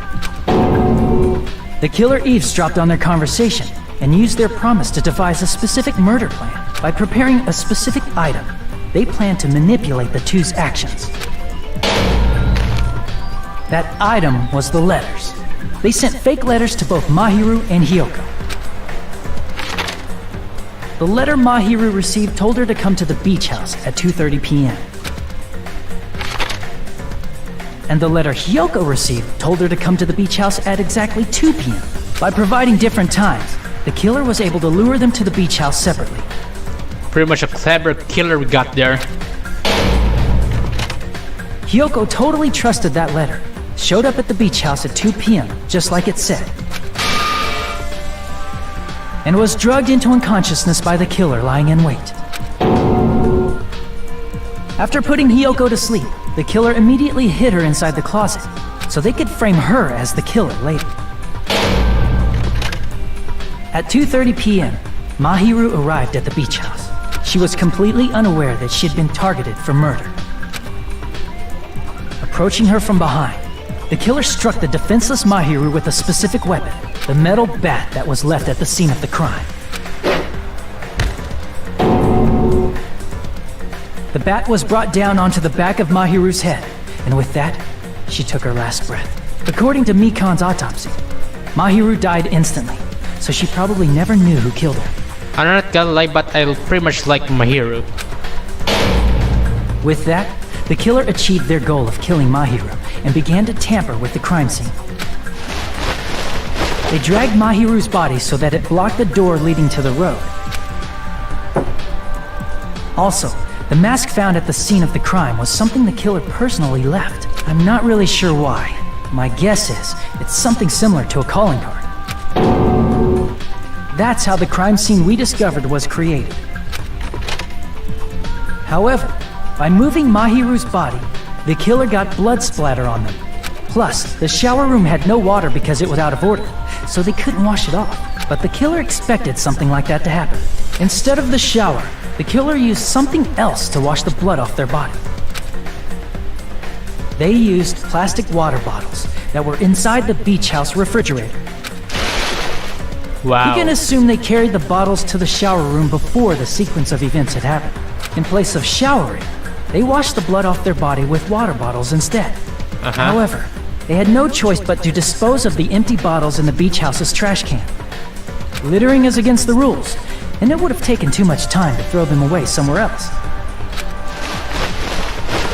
The killer eavesdropped on their conversation and used their promise to devise a specific murder plan. By preparing a specific item, they planned to manipulate the two's actions. That item was the letters. They sent fake letters to both Mahiru and Hiyoko. The letter Mahiru received told her to come to the beach house at 2:30 p.m. And the letter Hiyoko received told her to come to the beach house at exactly 2 p.m. By providing different times, the killer was able to lure them to the beach house separately. Pretty much a clever killer we got there. Hiyoko totally trusted that letter, showed up at the beach house at 2 p.m., just like it said, and was drugged into unconsciousness by the killer lying in wait. After putting Hiyoko to sleep, the killer immediately hid her inside the closet, so they could frame her as the killer later. At 2:30 p.m., Mahiru arrived at the beach house. She was completely unaware that she had been targeted for murder. Approaching her from behind, the killer struck the defenseless Mahiru with a specific weapon, the metal bat that was left at the scene of the crime. The bat was brought down onto the back of Mahiru's head, and with that, she took her last breath. According to Mikan's autopsy, Mahiru died instantly, so she probably never knew who killed her. I'm not gonna lie, but I pretty much like Mahiru. With that, the killer achieved their goal of killing Mahiru and began to tamper with the crime scene. They dragged Mahiru's body so that it blocked the door leading to the road. Also, the mask found at the scene of the crime was something the killer personally left. I'm not really sure why. My guess is it's something similar to a calling card. That's how the crime scene we discovered was created. However, by moving Mahiru's body, the killer got blood splatter on them. Plus, the shower room had no water because it was out of order, so they couldn't wash it off. But the killer expected something like that to happen. Instead of the shower, the killer used something else to wash the blood off their body. They used plastic water bottles that were inside the beach house refrigerator. Wow. We can assume they carried the bottles to the shower room before the sequence of events had happened. In place of showering, they washed the blood off their body with water bottles instead. However, they had no choice but to dispose of the empty bottles in the beach house's trash can. Littering is against the rules, and it would have taken too much time to throw them away somewhere else.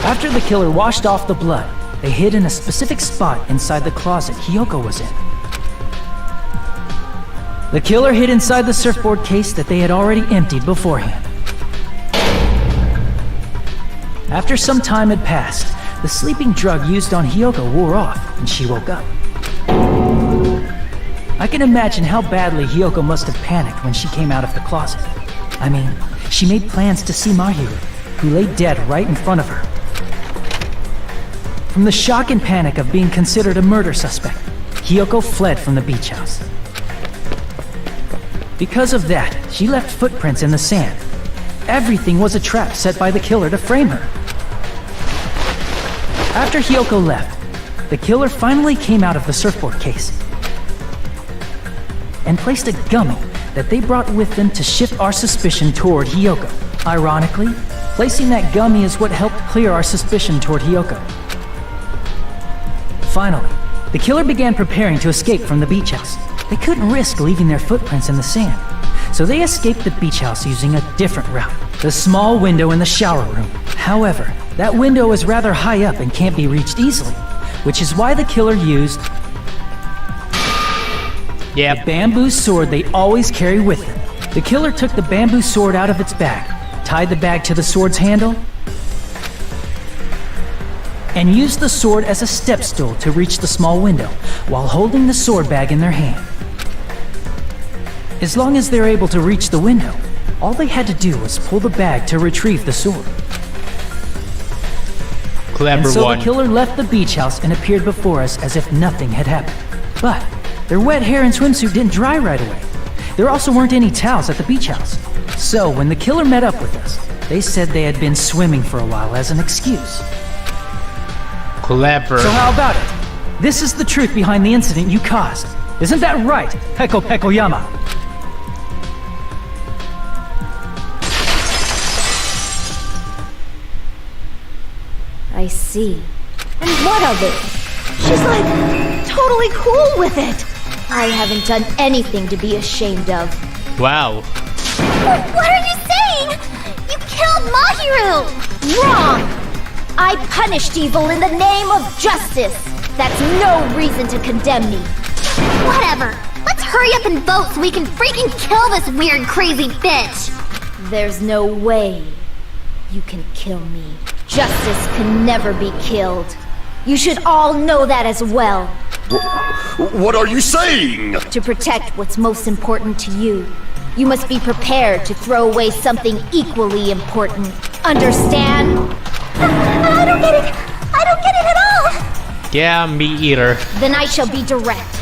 After the killer washed off the blood, they hid in a specific spot inside the closet Hiyoko was in. The killer hid inside the surfboard case that they had already emptied beforehand. After some time had passed, the sleeping drug used on Hiyoko wore off and she woke up. I can imagine how badly Hiyoko must have panicked when she came out of the closet. I mean, she made plans to see Mahiru, who lay dead right in front of her. From the shock and panic of being considered a murder suspect, Hiyoko fled from the beach house. Because of that, she left footprints in the sand. Everything was a trap set by the killer to frame her. After Hiyoko left, the killer finally came out of the surfboard case and placed a gummy that they brought with them to shift our suspicion toward Hiyoko. Ironically, placing that gummy is what helped clear our suspicion toward Hiyoko. Finally, the killer began preparing to escape from the beach house. They couldn't risk leaving their footprints in the sand, so they escaped the beach house using a different route, the small window in the shower room. However, that window is rather high up and can't be reached easily, which is why the killer used the bamboo sword they always carry with them. The killer took the bamboo sword out of its bag, tied the bag to the sword's handle, and used the sword as a step stool to reach the small window while holding the sword bag in their hand. As long as they're able to reach the window, all they had to do was pull the bag to retrieve the sword. Clever and so one. The killer left the beach house and appeared before us as if nothing had happened. But their wet hair and swimsuit didn't dry right away. There also weren't any towels at the beach house. So when the killer met up with us, they said they had been swimming for a while as an excuse. Clever. So how about it? This is the truth behind the incident you caused. Isn't that right, Peko Yama? I see. And what of it? She's like, totally cool with it. I haven't done anything to be ashamed of. Wow. What are you saying? You killed Mahiru! Wrong! I punished evil in the name of justice. That's no reason to condemn me. Whatever. Let's hurry up and vote so we can freaking kill this weird, crazy bitch! There's no way you can kill me. Justice can never be killed. You should all know that as well. What are you saying? To protect what's most important to you, you must be prepared to throw away something equally important. Understand? I don't get it! I don't get it at all! Yeah, me either. Then I shall be direct.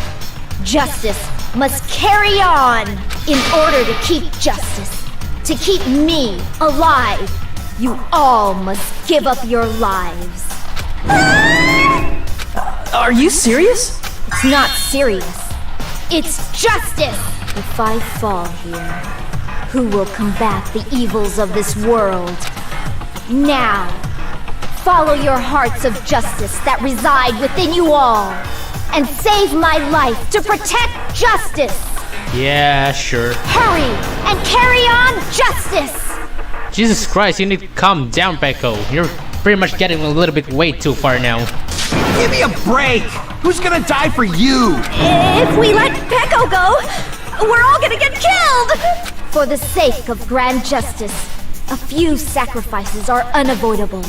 Justice must carry on in order to keep justice. To keep me alive, you all must give up your lives. Are you serious? It's not serious. It's justice! If I fall here, who will combat the evils of this world? Now, follow your hearts of justice that reside within you all, and save my life to protect justice! Yeah, sure. Hurry, and carry on justice! Jesus Christ, you need to calm down, Peko. You're pretty much getting a little bit way too far now. Give me a break! Who's gonna die for you? If we let Peko go, we're all gonna get killed! For the sake of grand justice, a few sacrifices are unavoidable.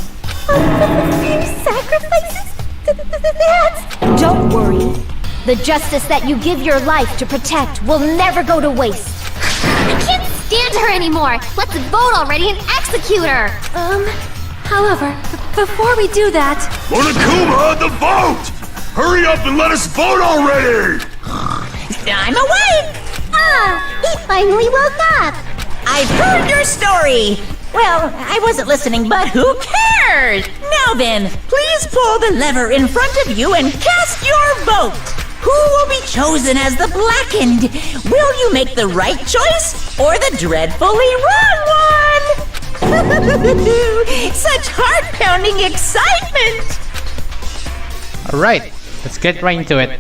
A few sacrifices? That's... Don't worry. The justice that you give your life to protect will never go to waste. I can't stand her anymore! Let's vote already and execute her! However, before we do that... Monokuma, the vote! Hurry up and let us vote already! I'm awake! He finally woke up! I've heard your story! Well, I wasn't listening, but who cares? Now then, please pull the lever in front of you and cast your vote! Who will be chosen as the Blackened? Will you make the right choice or the dreadfully wrong one? Such heart-pounding excitement! Alright, let's get right into it.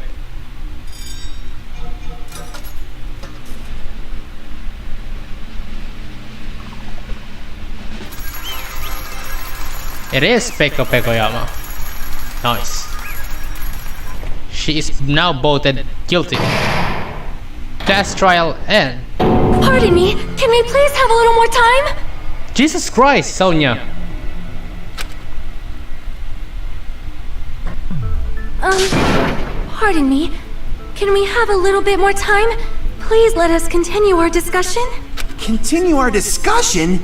It is Peko Pekoyama. Nice. She is now voted guilty. Test trial end. Pardon me, can we please have a little more time? Jesus Christ, Sonia. Pardon me. Can we have a little bit more time? Please let us continue our discussion. Continue our discussion?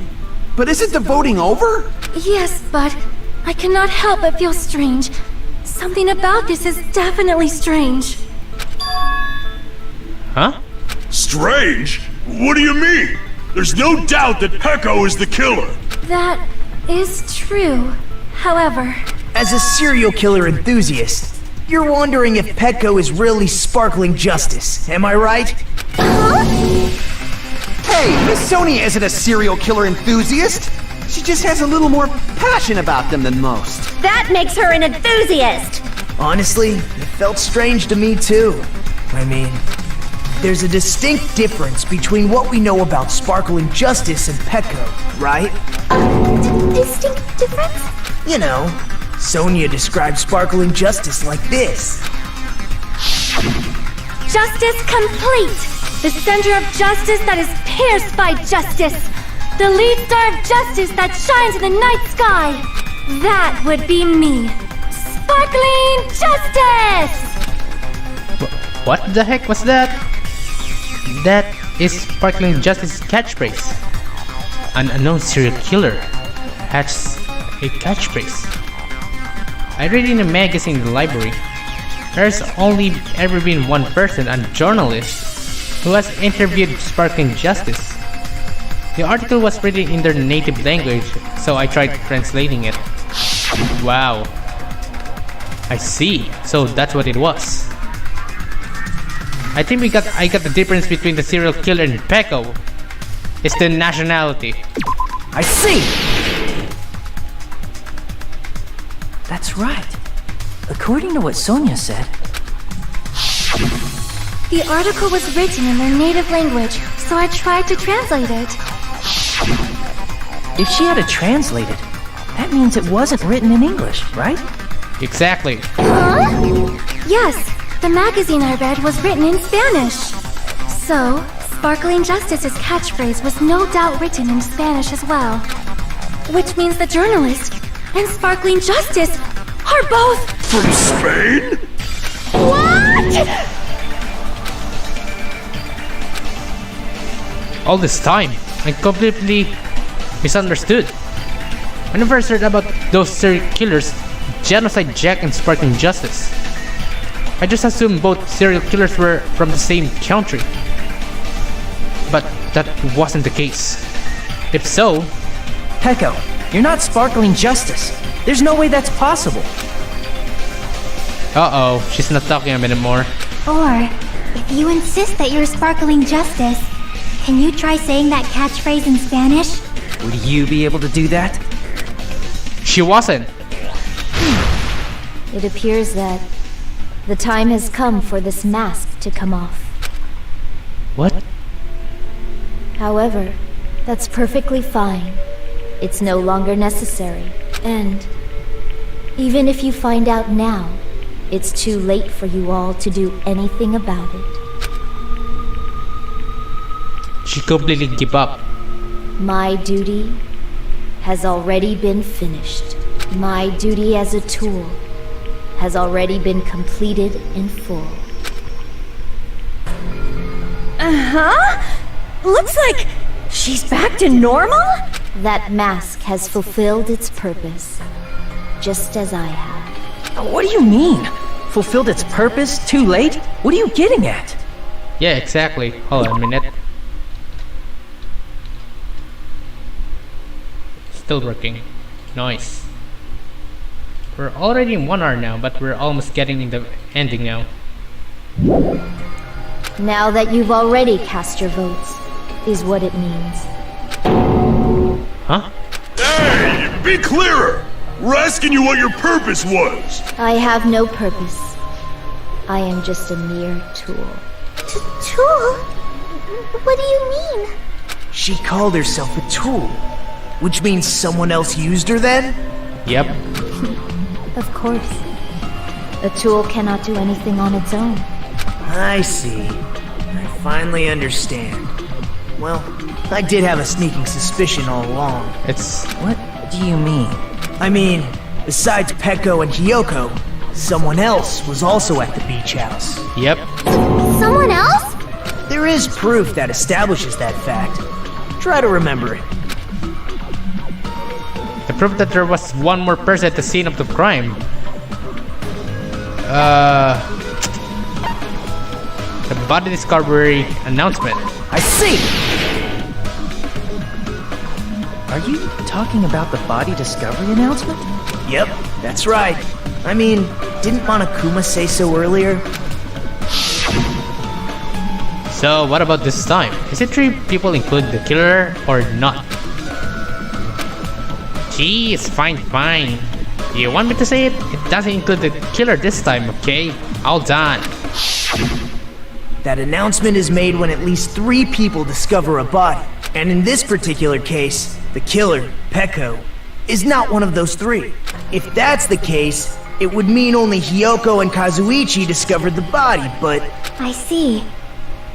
But isn't the voting over? Yes, but I cannot help but feel strange. Something about this is definitely strange. Huh? Strange? What do you mean? There's no doubt that Peko is the killer. That is true. However, As a serial killer enthusiast, you're wondering if Peko is really sparkling justice, am I right? Hey, Miss Sonia isn't a serial killer enthusiast. She just has a little more passion about them than most. That makes her an enthusiast! Honestly, it felt strange to me too. I mean, there's a distinct difference between what we know about sparkling justice and Peko, right? Distinct difference? You know, Sonia described sparkling justice like this. justice complete! The center of justice that is pierced by justice! The lead star of justice that shines in the night sky! That would be me! Sparkling Justice! What the heck was that? That is Sparkling Justice's catchphrase. An unknown serial killer has a catchphrase. I read in a magazine in the library. There's only ever been one person, a journalist, who has interviewed Sparkling Justice. The article was written in their native language, so I tried translating it. Wow. I see. So that's what it was. I think I got the difference between the serial killer and Peko. It's the nationality. I see! That's right. According to what Sonia said, The article was written in their native language, so I tried to translate it. if she had to translate it, that means it wasn't written in English, right? Exactly. Yes, the magazine I read was written in Spanish. So, Sparkling Justice's catchphrase was no doubt written in Spanish as well. Which means the journalist and Sparkling Justice are both... From Spain? What?! All this time, I completely misunderstood. When I first heard about those serial killers, Genocide Jack and Sparkling Justice, I just assumed both serial killers were from the same country. But that wasn't the case. If so... Peko, you're not Sparkling Justice. There's no way that's possible. Uh-oh, she's not talking anymore. Or, if you insist that you're Sparkling Justice, can you try saying that catchphrase in Spanish? Would you be able to do that? She wasn't. It appears that the time has come for this mask to come off. What? However, that's perfectly fine. It's no longer necessary. And even if you find out now, it's too late for you all to do anything about it. She completely gave up. My duty has already been finished. My duty as a tool has already been completed in full. Looks like she's back to normal? That mask has fulfilled its purpose, just as I have. What do you mean? Fulfilled its purpose? Too late? What are you getting at? Yeah, exactly. Hold on a minute. Still working. Nice. We're already in 1 hour now, but we're almost getting in the ending now. Now that you've already cast your votes, is what it means. Huh? Hey, be clearer! We're asking you what your purpose was! I have no purpose. I am just a mere tool. Tool? What do you mean? She called herself a tool, which means someone else used her then? Yep. Of course. A tool cannot do anything on its own. I see. I finally understand. Well, I did have a sneaking suspicion all along. What do you mean? I mean, besides Peko and Hiyoko, someone else was also at the beach house. Yep. Someone else? There is proof that establishes that fact. Try to remember it. The proof that there was one more person at the scene of the crime. The body discovery announcement. I see! Are you talking about the body discovery announcement? Yep, that's right. I mean, didn't Monokuma say so earlier? So what about this time? Is it 3 people including the killer or not? Gee, it's fine. You want me to say it? It doesn't include the killer this time, okay? All done. That announcement is made when at least 3 people discover a body. And in this particular case, the killer, Peko, is not one of those 3. If that's the case, it would mean only Hiyoko and Kazuichi discovered the body, but... I see.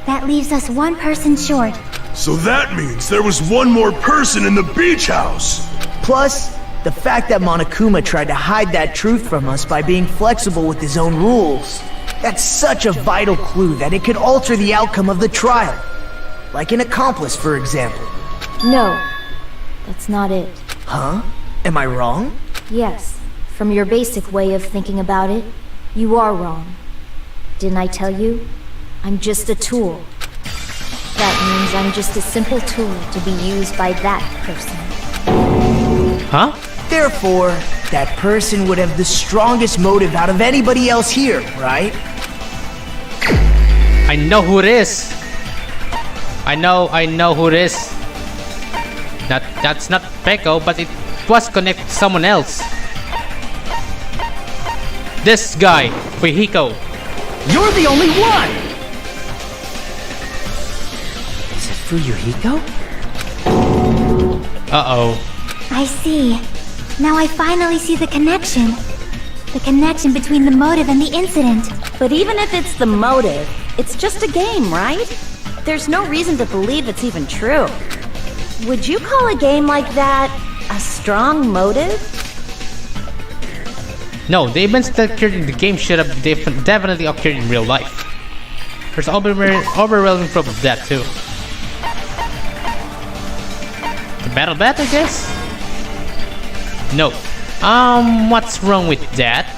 That leaves us one person short. So that means there was one more person in the beach house! Plus, the fact that Monokuma tried to hide that truth from us by being flexible with his own rules. That's such a vital clue that it could alter the outcome of the trial. Like an accomplice, for example. No, that's not it. Huh? Am I wrong? Yes, from your basic way of thinking about it, you are wrong. Didn't I tell you? I'm just a tool. That means I'm just a simple tool to be used by that person. Huh? Therefore, that person would have the strongest motive out of anybody else here, right? I know who it is. I know who it is. That's not Peko, but it was connected to someone else. This guy, Fujiko. You're the only one! Is it Fuyuhiko? Uh-oh. I see. Now I finally see the connection. The connection between the motive and the incident. But even if it's the motive, it's just a game, right? There's no reason to believe it's even true. Would you call a game like that a strong motive? No, the events that occurred in the game should have definitely occurred in real life. There's overwhelming proof of that too. The battle bat, I guess? No. What's wrong with that?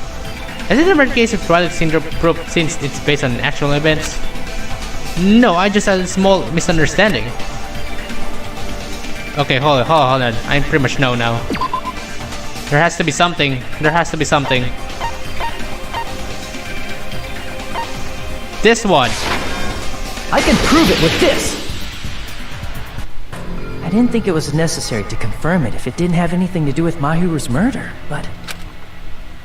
Is it ever a case of Twilight Syndrome proof since it's based on actual events? No, I just had a small misunderstanding. Okay, hold on. I pretty much know now. There has to be something. This one. I can prove it with this! I didn't think it was necessary to confirm it if it didn't have anything to do with Mahiru's murder, but...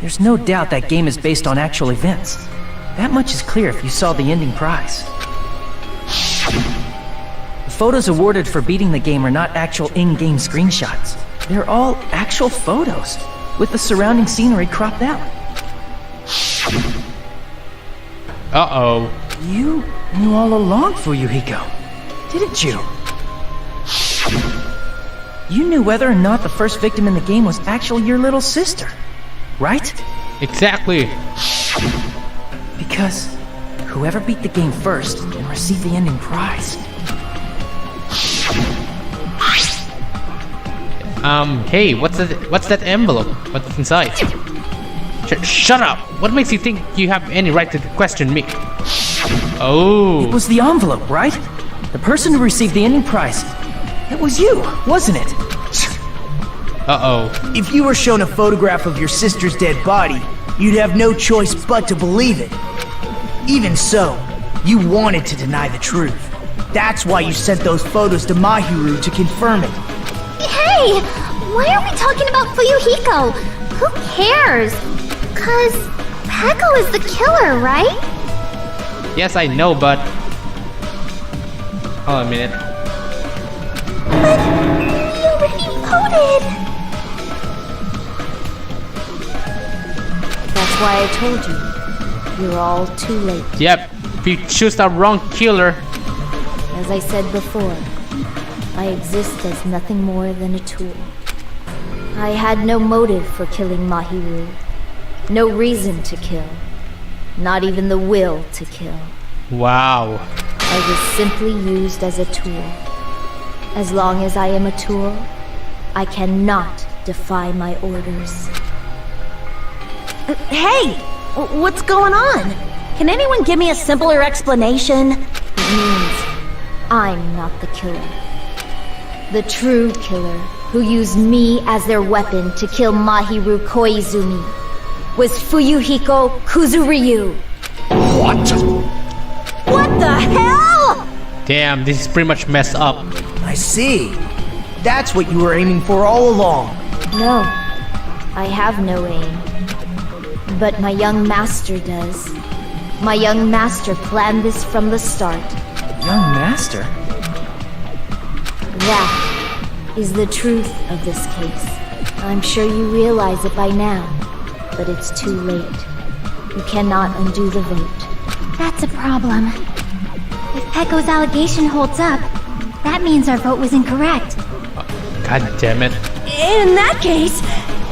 there's no doubt that game is based on actual events. That much is clear if you saw the ending prize. The photos awarded for beating the game are not actual in-game screenshots. They're all actual photos, with the surrounding scenery cropped out. Uh-oh. You knew all along, Fuyuhiko, didn't you? You knew whether or not the first victim in the game was actually your little sister, right? Exactly. Because whoever beat the game first can receive the ending prize. Hey, what's that envelope? What's inside? Shut up! What makes you think you have any right to question me? Oh. It was the envelope, right? The person who received the ending prize. It was you, wasn't it? Uh-oh. If you were shown a photograph of your sister's dead body, you'd have no choice but to believe it. Even so, you wanted to deny the truth. That's why you sent those photos to Mahiru to confirm it. Hey! Why are we talking about Fuyuhiko? Who cares? 'Cause Peko is the killer, right? Yes, I know, but... hold on a minute. But we already voted! why I told you. You're all too late. Yep, if you choose the wrong killer. As I said before, I exist as nothing more than a tool. I had no motive for killing Mahiru. No reason to kill. Not even the will to kill. Wow. I was simply used as a tool. As long as I am a tool, I cannot defy my orders. Hey! What's going on? Can anyone give me a simpler explanation? It means I'm not the killer. The true killer, who used me as their weapon to kill Mahiru Koizumi, was Fuyuhiko Kuzuryu. What? What the hell? Damn, this is pretty much messed up. I see. That's what you were aiming for all along. No, I have no aim. But my young master does. My young master planned this from the start. Young master? That is the truth of this case. I'm sure you realize it by now, but it's too late. You cannot undo the vote. That's a problem. If Pecco's allegation holds up, that means our vote was incorrect. God damn it. In that case,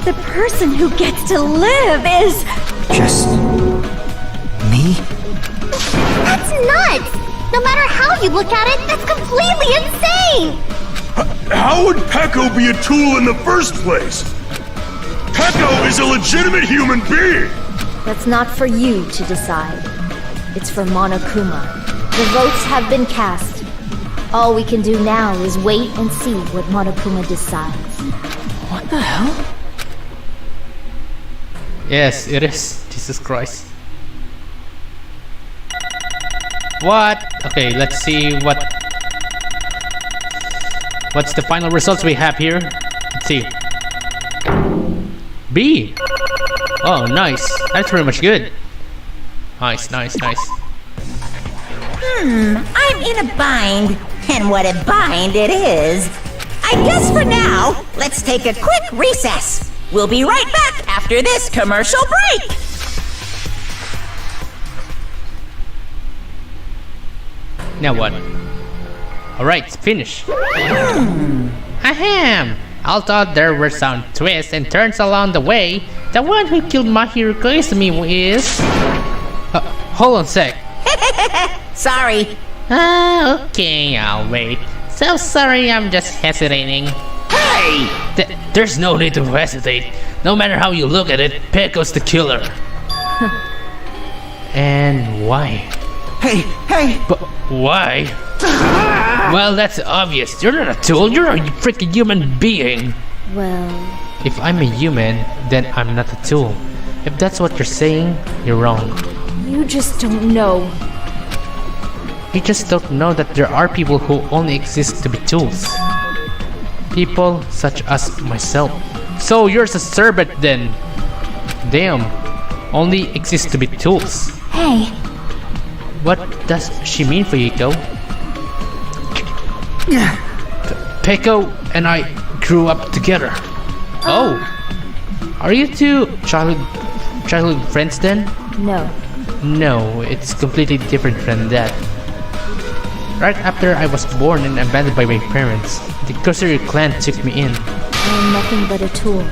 the person who gets to live is... Just... me? That's nuts! No matter how you look at it, that's completely insane! How would Pecco be a tool in the first place? Pecco is a legitimate human being! That's not for you to decide. It's for Monokuma. The votes have been cast. All we can do now is wait and see what Monokuma decides. What the hell? Yes, it is. Jesus Christ. What? Okay, let's see what's the final results we have here. Let's see. B. Oh, nice. That's pretty much good. Nice. I'm in a bind. And what a bind it is. I guess for now, let's take a quick recess. We'll be right back after this commercial break. Now what? Alright, finish. Ahem! I thought there were some twists and turns along the way. The one who killed Mahiru Koizumi is... hold on a sec. Sorry. Okay, I'll wait. So sorry, I'm just hesitating. Hey! There's no need to hesitate. No matter how you look at it, Pecco's the killer. And why? Hey! But why? Well, that's obvious. You're not a tool, you're a freaking human being. Well... If I'm a human, then I'm not a tool. If that's what you're saying, you're wrong. You just don't know. You just don't know that there are people who only exist to be tools. People such as myself. So you're a servant then. Damn. Only exist to be tools. Hey. What does she mean for you, though? Pecco and I grew up together. Oh. Are you two childhood friends then? No. No, it's completely different than that. Right after I was born and abandoned by my parents, the Kokoru clan took me in. I am nothing but a tool.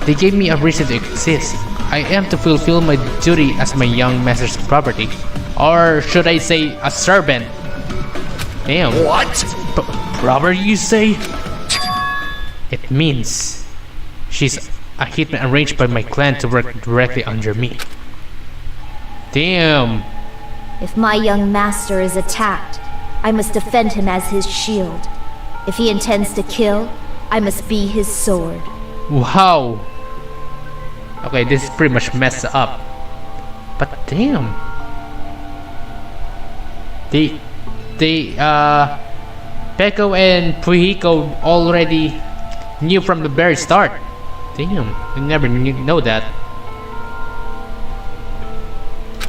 They gave me a reason to exist. I am to fulfill my duty as my young master's property. Or should I say, a servant? Damn. What? Property, you say? It means she's a hitman arranged by my clan to work directly under me. Damn. If my young master is attacked, I must defend him as his shield. If he intends to kill, I must be his sword. Wow. Okay, this is pretty much messed up. But damn. Pecco and Fuyuhiko already knew from the very start. Damn, I never know that.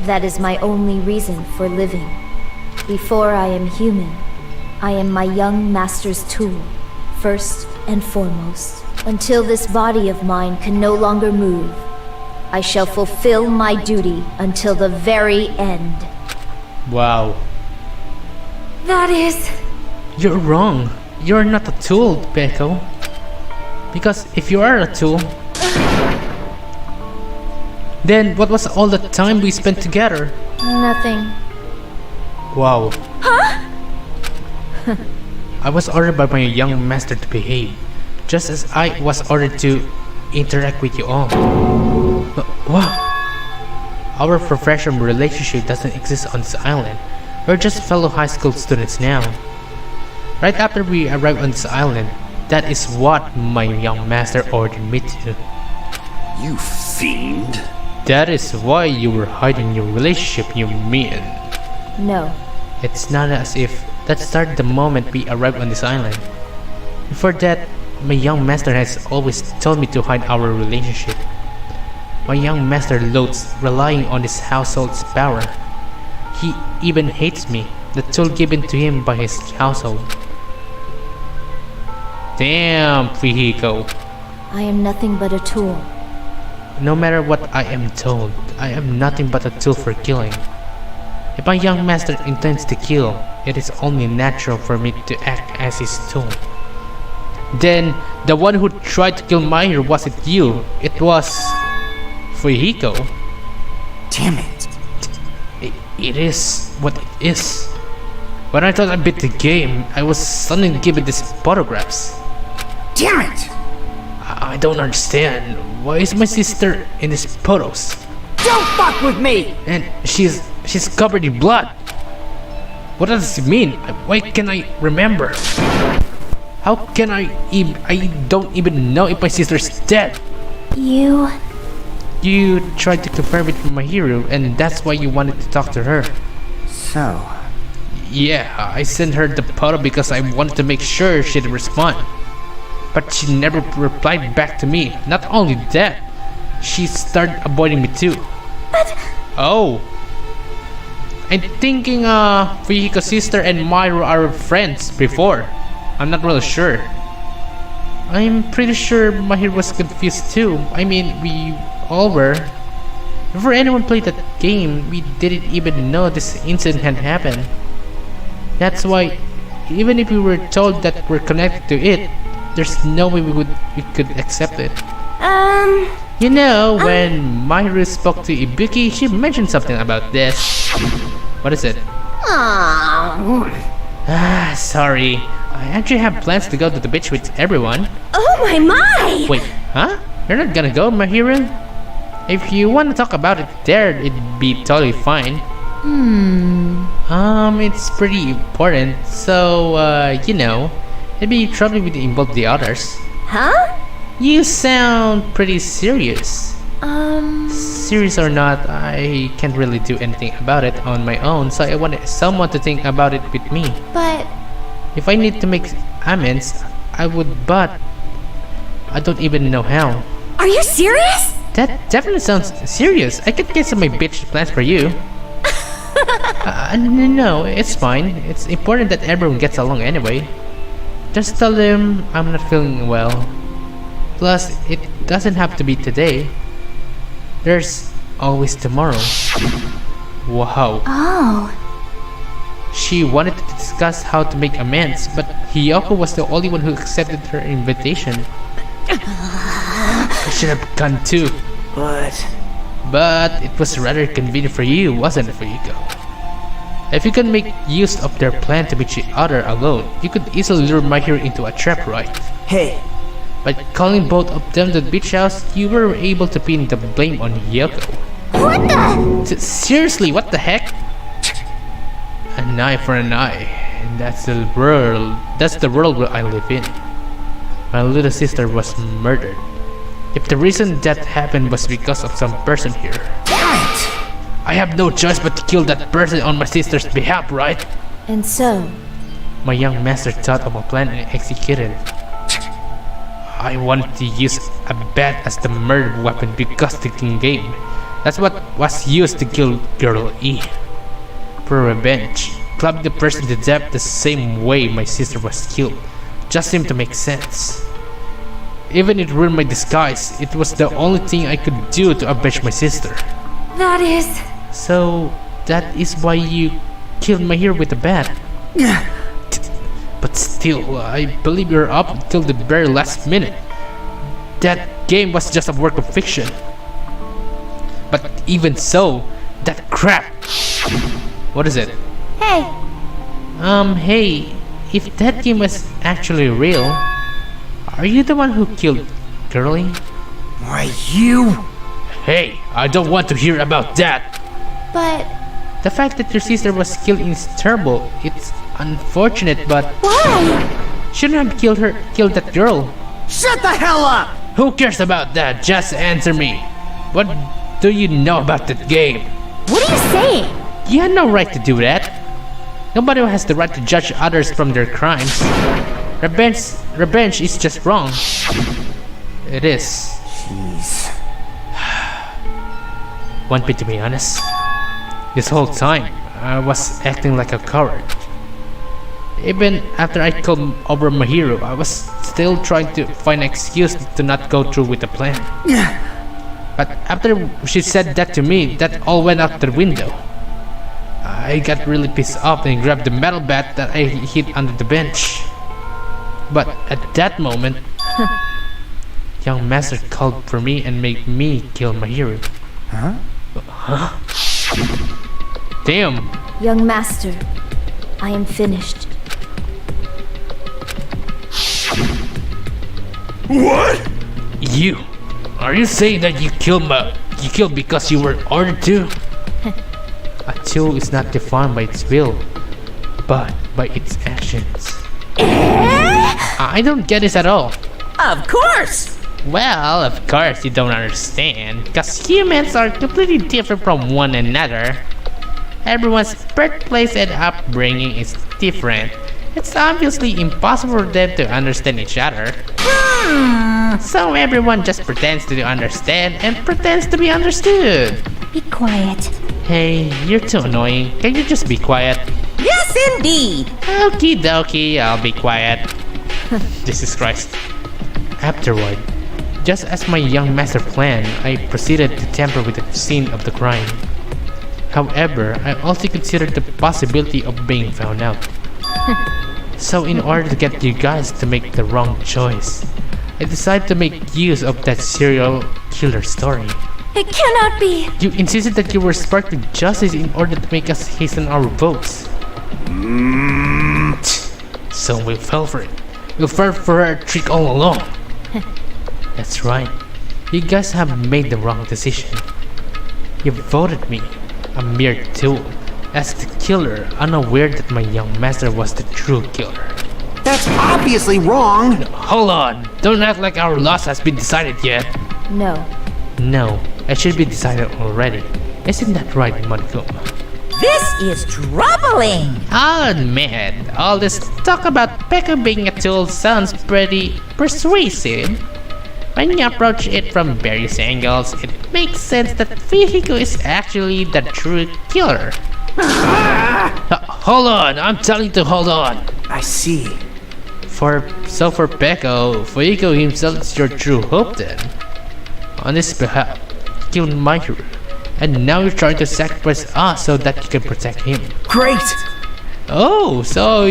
That is my only reason for living. Before I am human, I am my young master's tool, first and foremost. Until this body of mine can no longer move, I shall fulfill my duty until the very end. Wow. That is... You're wrong. You're not a tool, Peko. Because if you are a tool, then what was all the time we spent together? Nothing. Wow. I was ordered by my young master to behave, just as I was ordered to interact with you all. Wow. Our professional relationship doesn't exist on this island. We're just fellow high school students now. Right after we arrived on this island, that is what my young master ordered me to. You fiend. That is why you were hiding your relationship, you mean? No. It's not as if that started the moment we arrived on this island. Before that, my young master has always told me to hide our relationship. My young master loathes relying on his household's power. He even hates me, the tool given to him by his household. Damn, Fihiko. I am nothing but a tool. No matter what I am told, I am nothing but a tool for killing. If my young master intends to kill, it is only natural for me to act as his tool. Then, the one who tried to kill Mahiru wasn't you, it was... Fihiko. Damn it. It is what it is. When I thought I beat the game, I was suddenly given these photographs. Damn it! I don't understand. Why is my sister in these photos? Don't fuck with me! And she's covered in blood. What does it mean? Why can't I remember? How can I don't even know if my sister's dead. You tried to confirm it with Mahiru, and that's why you wanted to talk to her. So... Yeah, I sent her the photo because I wanted to make sure she'd respond. But she never replied back to me. Not only that, she started avoiding me too. But... Oh. I'm thinking Fihiko's sister and Mahiru are friends before. I'm not really sure. I'm pretty sure Mahiru was confused too. I mean, we all were. Before anyone played that game, we didn't even know this incident had happened. That's why, even if we were told that we're connected to it, there's no way we could accept it. You know, when Mahiru spoke to Ibuki, she mentioned something about this. What is it? Sorry. I actually have plans to go to the beach with everyone. Oh my! Wait, huh? You're not gonna go, Mahiru? If you want to talk about it there, it'd be totally fine. It's pretty important, so, you know, it'd be trouble if we involve the others. Huh? You sound pretty serious. Serious or not, I can't really do anything about it on my own, so I wanted someone to think about it with me. But... If I need to make amends, I would, but I don't even know how. Are you serious? That definitely sounds serious. I could get some of my bitch plans for you. No, it's fine. It's important that everyone gets along anyway. Just tell them I'm not feeling well. Plus, it doesn't have to be today. There's always tomorrow. Wow. Oh. She wanted to discuss how to make amends, but Hiyoko was the only one who accepted her invitation. I should have gone too. But it was rather convenient for you, wasn't it, Fuyiko? If you can make use of their plan to meet each other alone, you could easily lure Mahiru into a trap, right? Hey. By calling both of them to the beach house, you were able to pin the blame on Hiyoko. What the? Seriously, what the heck? An eye for an eye. That's the world where I live in. My little sister was murdered. If the reason that happened was because of some person here, I have no choice but to kill that person on my sister's behalf, right? And so? My young master thought of a plan and executed it. I wanted to use a bat as the murder weapon because the game. That's what was used to kill Girl E. For revenge, clubbing the person to death the same way my sister was killed just seemed to make sense. Even it ruined my disguise, it was the only thing I could do to avenge my sister. That is... So, that is why you killed Mahiru with a bat. But still, I believe you're up until the very last minute. That game was just a work of fiction. But even so, that crap. What is it? Hey, Hey, if that game was actually real, are you the one who killed Girlie? Why, you? Hey, I don't want to hear about that. but The fact that your sister was killed is terrible. It's unfortunate, but why? shouldn't have killed that girl. Shut the hell up! Who cares about that? Just answer me. What do you know about that game? What are you saying? You had no right to do that. Nobody has the right to judge others from their crimes. Revenge is just wrong. It is. Jeez. Want me to be honest? This whole time, I was acting like a coward. Even after I killed over Mahiru, I was still trying to find an excuse to not go through with the plan. But after she said that to me, that all went out the window. I got really pissed off and grabbed the metal bat that I hid under the bench. But at that moment, young master called for me and made me kill Mahiru. Huh? Damn! Young master, I am finished. What? You? Are you saying that you killed because you were ordered to? A tool is not defined by its will, but by its actions. I don't get this at all. Of course! Well, of course you don't understand, because humans are completely different from one another. Everyone's birthplace and upbringing is different. It's obviously impossible for them to understand each other. So everyone just pretends to understand and pretends to be understood. Be quiet. Hey, you're too annoying. Can you just be quiet? Yes, indeed! Okie dokie, I'll be quiet. Jesus Christ. Afterward, just as my young master planned, I proceeded to tamper with the scene of the crime. However, I also considered the possibility of being found out. So in order to get you guys to make the wrong choice, I decided to make use of that serial killer story. It cannot be! You insisted that you were sparked with justice in order to make us hasten our votes. So we fell for it. We fell for our trick all along. That's right. You guys have made the wrong decision. You voted me, a mere tool, as the killer, unaware that my young master was the true killer. That's obviously wrong. Hold on. Don't act like our loss has been decided yet. No. No, it should be decided already. Isn't that right, Monikuma? This is troubling! I'll admit, all this talk about Pekka being a tool sounds pretty persuasive. When you approach it from various angles, it makes sense that Fihiko is actually the true killer. Hold on, I'm telling you to hold on. I see. For Pekka, Fihiko himself is your true hope then. On his behalf, you killed Mahiru, and now you're trying to sacrifice us so that you can protect him. Great! Oh, so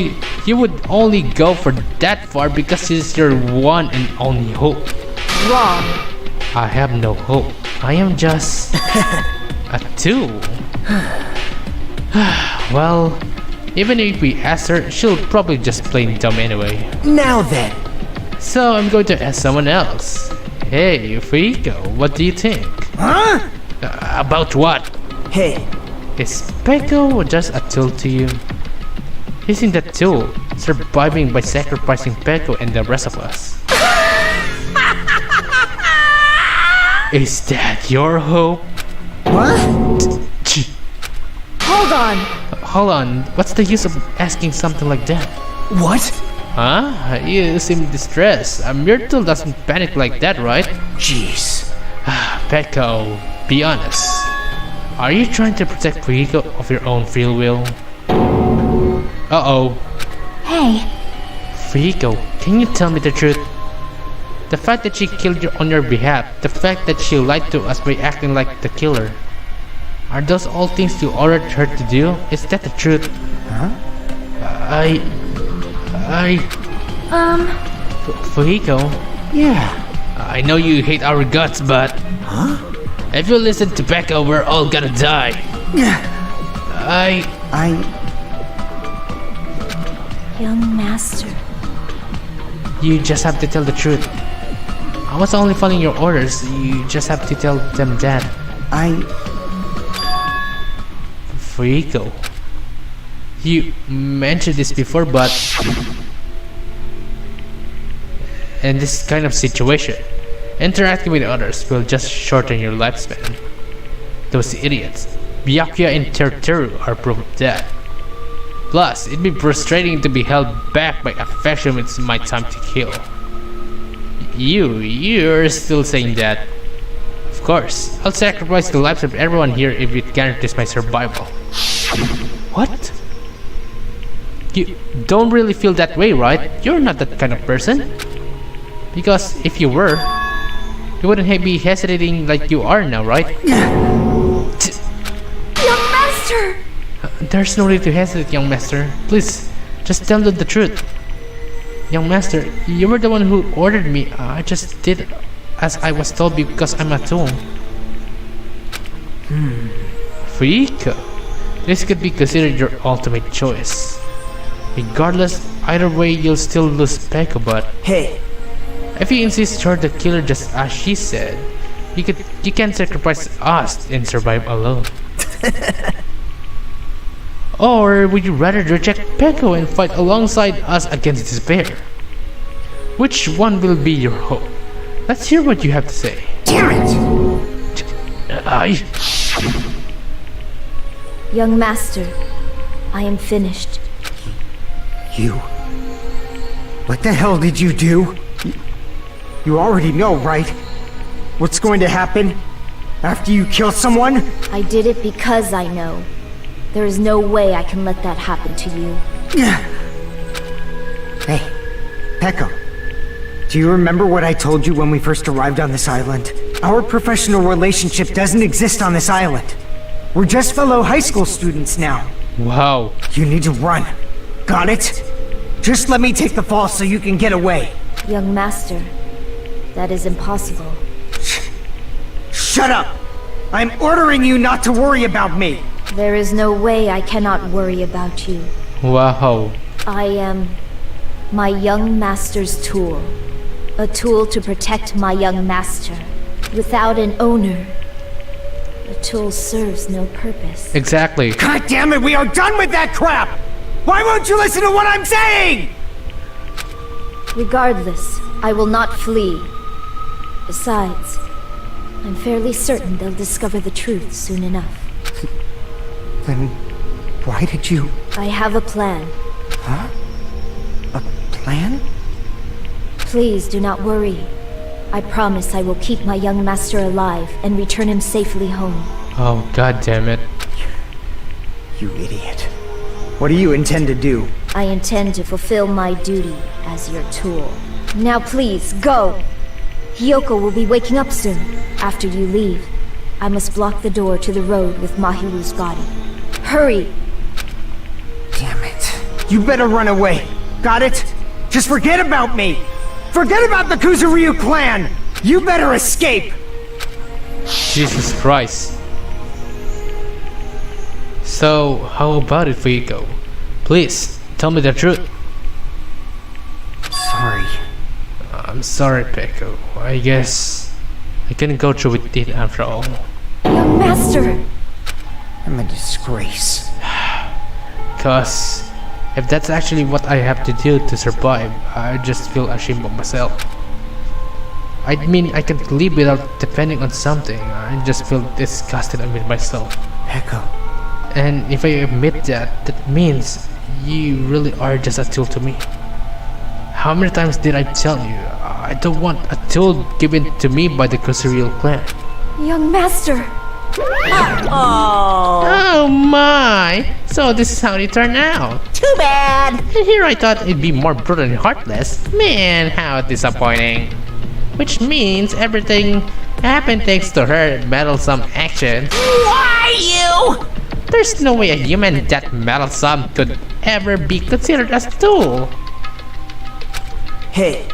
you would only go for that far because he's your one and only hope. Wrong. I have no hope. I am just a tool. Well, even if we ask her, she'll probably just play dumb anyway. Now then. So I'm going to ask someone else. Hey, Fihiko, what do you think? Huh? About what? Hey. Is Pekka just a tool to you? Isn't that tool surviving by sacrificing Pekka and the rest of us? Is that your hope? What? Hold on. Hold on, what's the use of asking something like that? What? Huh? You seem distressed. A mere tool doesn't panic like that, right? Jeez. Pekka, be honest. Are you trying to protect Fihiko of your own free will? Uh-oh. Hey, Fihiko, can you tell me the truth? The fact that she killed you on your behalf, the fact that she lied to us by acting like the killer. Are those all things you ordered her to do? Is that the truth? Huh? Fujiko? Yeah. I know you hate our guts, but... Huh? If you listen to Peko, we're all gonna die. Young master. You just have to tell the truth. I was only following your orders. You just have to tell them that. Fujiko. You mentioned this before, but... in this kind of situation, interacting with others will just shorten your lifespan. Those idiots, Byakuya and Teru are proof of that. Plus, it'd be frustrating to be held back by affection when it's my time to kill. You're still saying that. Of course, I'll sacrifice the lives of everyone here if it guarantees my survival. What? You don't really feel that way, right? You're not that kind of person. Because if you were, you wouldn't be hesitating like you are now, right? Young master! There's no need to hesitate, young master. Please, just tell them the truth. Young master, you were the one who ordered me. I just did as I was told because I'm a tool. Fujiko, this could be considered your ultimate choice. Regardless, either way you'll still lose Peko, but... Hey, if you insist you're the killer just as she said, you can sacrifice us and survive alone. Or would you rather reject Peko and fight alongside us against despair? Which one will be your hope? Let's hear what you have to say. Damn it! Young master, I am finished. You? What the hell did you do? You already know, right? What's going to happen after you kill someone? I did it because I know. There is no way I can let that happen to you. Hey, Peko. Do you remember what I told you when we first arrived on this island? Our professional relationship doesn't exist on this island. We're just fellow high school students now. Wow. You need to run. Got it? Just let me take the fall so you can get away. Young master, that is impossible. Shut up! I'm ordering you not to worry about me! There is no way I cannot worry about you. Wow. I am my young master's tool. A tool to protect my young master. Without an owner, the tool serves no purpose. Exactly. God damn it, we are done with that crap! Why won't you listen to what I'm saying? Regardless, I will not flee. Besides, I'm fairly certain they'll discover the truth soon enough. Then why did you... I have a plan. Huh? A plan? Please do not worry. I promise I will keep my young master alive and return him safely home. Oh, god damn it. You idiot. What do you intend to do? I intend to fulfill my duty as your tool. Now please, go! Hiyoko will be waking up soon. After you leave, I must block the door to the road with Mahiru's body. Hurry! Damn it. You better run away. Got it? Just forget about me! Forget about the Kuzuryu clan! You better escape! Jesus Christ. So, how about it, Fujiko? Please, tell me the truth. Sorry. I'm sorry, Peko. I guess I couldn't go through with it after all. Young master! I'm a disgrace. Cause if that's actually what I have to do to survive, I just feel ashamed of myself. I mean, I can't live without depending on something. I just feel disgusted with myself. Peko. And if I admit that, that means you really are just a tool to me. How many times did I tell you, I don't want a tool given to me by the Kuzuryu clan? Young master! Oh my! So this is how it turned out. Too bad. And here I thought it'd be more brutal and heartless. Man, how disappointing. Which means everything happened thanks to her meddlesome actions. Why you? There's no way a human that meddlesome could ever be considered as a tool. Hey,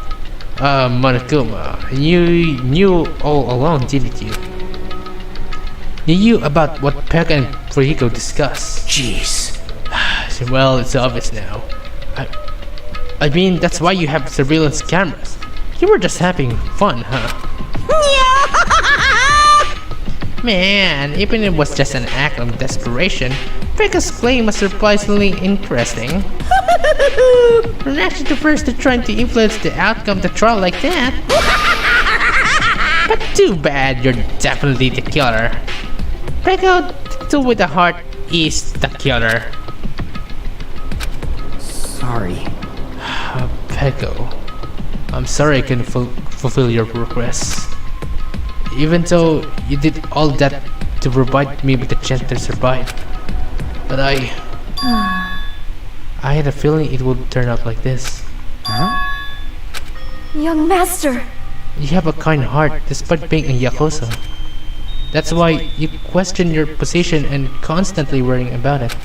Monokuma, you knew all along, didn't you? You knew about what Pekka and Fujiko discussed. jeez. Well, it's obvious now. I mean, that's why you have surveillance cameras. You were just having fun, huh? Man, even if it was just an act of desperation, Pekka's claim was surprisingly interesting. You're actually the first to try to influence the outcome of the trial like that. But too bad, you're definitely the killer. Pekka, the tool with the heart, is the killer. Sorry. Pekka, I'm sorry I couldn't fulfill your request. Even though you did all that to provide me with a chance to survive. But I had a feeling it would turn out like this. Young master. You have a kind heart despite being a Yakuza. That's why you question your position and constantly worrying about it.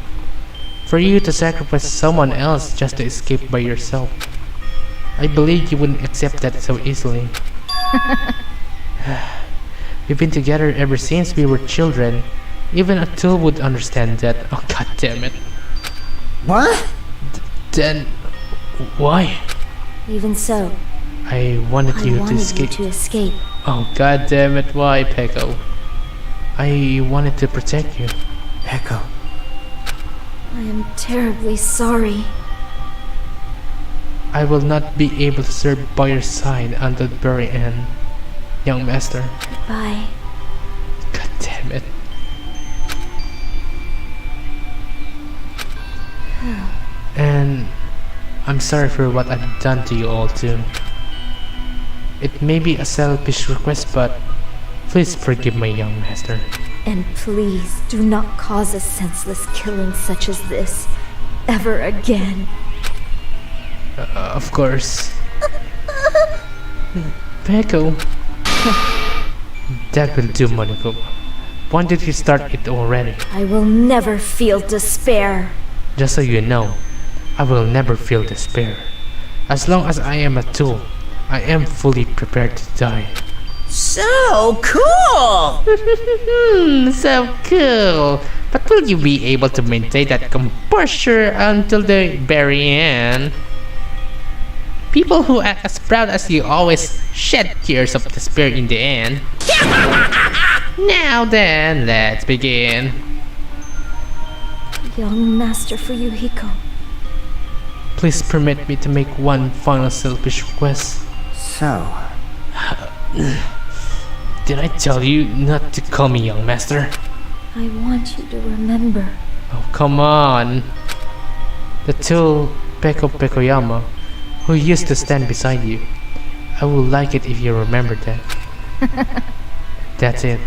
For you to sacrifice someone else just to escape by yourself. I believe you wouldn't accept that so easily. We've been together ever since we were children. Even a tool would understand that. Oh, god damn it. What? Then why? Even so, I wanted you to escape. Oh god damn it, why, Pekka? I wanted to protect you. Pekka. I am terribly sorry. I will not be able to serve by your side until the very end, young master. Goodbye. God damn it. And I'm sorry for what I've done to you all too. It may be a selfish request, but please forgive my young master. And please do not cause a senseless killing such as this ever again. Of course. Pekka. That will do, Monokuma. Why did you start it already? I will never feel despair. Just so you know, I will never feel despair. As long as I am a tool, I am fully prepared to die. So cool! So cool! But will you be able to maintain that composure until the very end? People who act as proud as you always shed tears of despair in the end. Now then, let's begin. Young Master Fuyuhiko. Please permit me to make one final selfish request. So, did I tell you not to call me young master? I want you to remember. Oh, come on. The tool Peko Pekoyama, who used to stand beside you. I would like it if you remember that. That's it.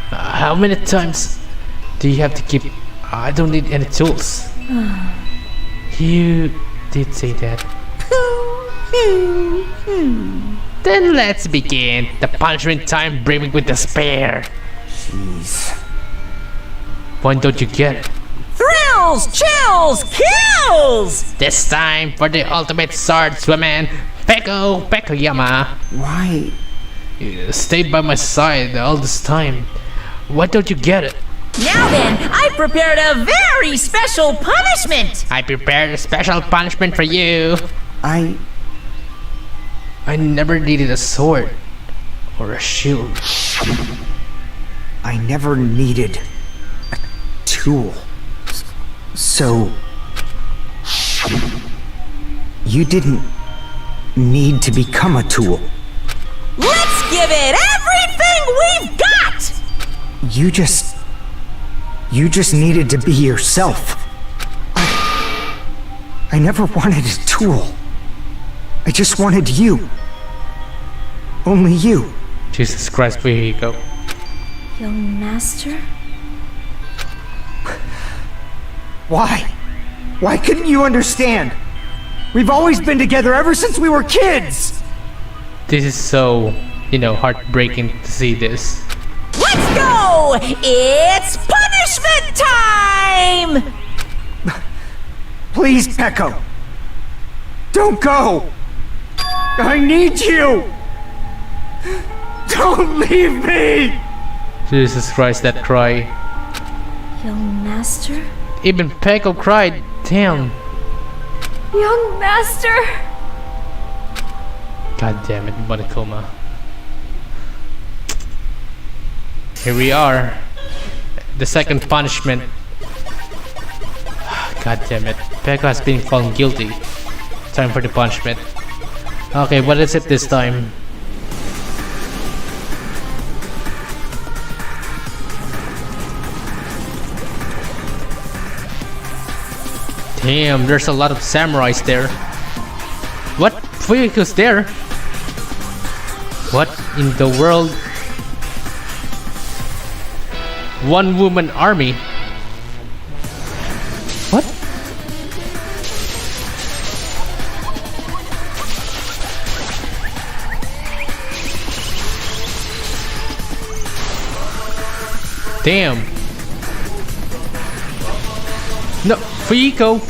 How many times do you have to keep... I don't need any tools. You did say that. Then let's begin. The punishment time brimming with despair. jeez. Why don't you get it? Thrills, chills, kills! This time for the ultimate swordswoman, Peko Pekoyama. Why? You stayed by my side all this time. Why don't you get it? Now then, I prepared a very special punishment! I prepared a special punishment for you. I never needed a sword or a shield. I never needed a tool. So you didn't need to become a tool. Let's give it everything we've got! You just needed to be yourself. I never wanted a tool. I just wanted you. Only you. Jesus Christ, here you go. Young Master? Why? Why couldn't you understand? We've always been together ever since we were kids! This is so, heartbreaking to see this. Let's go! It's punishment time! Please, Peko. Don't go! I need you! Don't leave me! Jesus Christ, that cry. Young master? Even Peko cried. Damn. Young master! God damn it, Bonacoma. Here we are. The second punishment. God damn it. Peko has been found guilty. Time for the punishment. Okay, what is it this time? Damn, there's a lot of samurais there. What? Fuyuko's there? What in the world? One woman army? What? Damn. No, Fuyuko.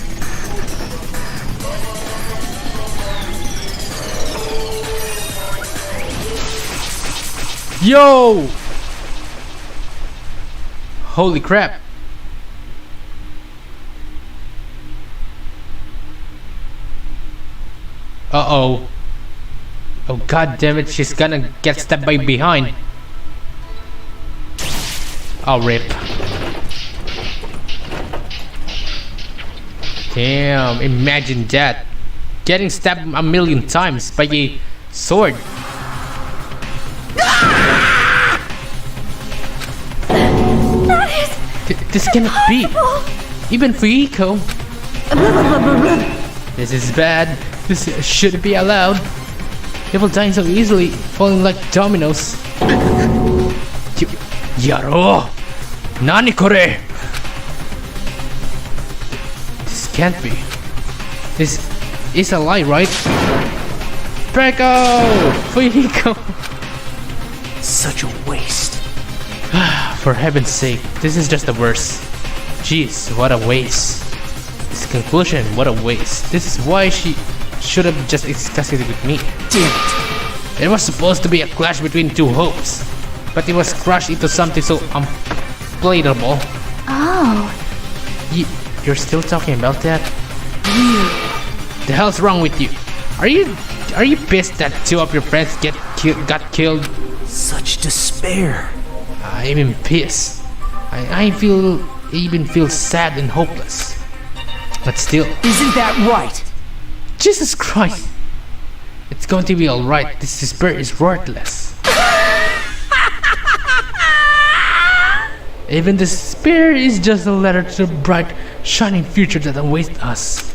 Yo! Holy crap. Uh-oh. Oh god damn it, she's gonna get stabbed by behind. Oh, rip. Damn, imagine that. Getting stabbed a million times by a sword. This cannot be. Even Fuyuko. This is bad. This shouldn't be allowed. People dying so easily, falling like dominoes. Yaro! Nani kore? This can't be. This is a lie, right? Peko! Fuyuko! Such a waste. For heaven's sake, this is just the worst. Jeez, what a waste. This conclusion, what a waste. This is why she should have just discussed it with me. Damn it. It was supposed to be a clash between two hopes, but it was crushed into something so unplatable. Oh. You're still talking about that? The hell's wrong with you? Are you pissed that two of your friends got killed? Such despair. I'm even pissed. I even feel sad and hopeless. But still. Isn't that right? Jesus Christ. It's going to be alright. This despair is worthless. Even despair is just a ladder to the bright, shining future that awaits us.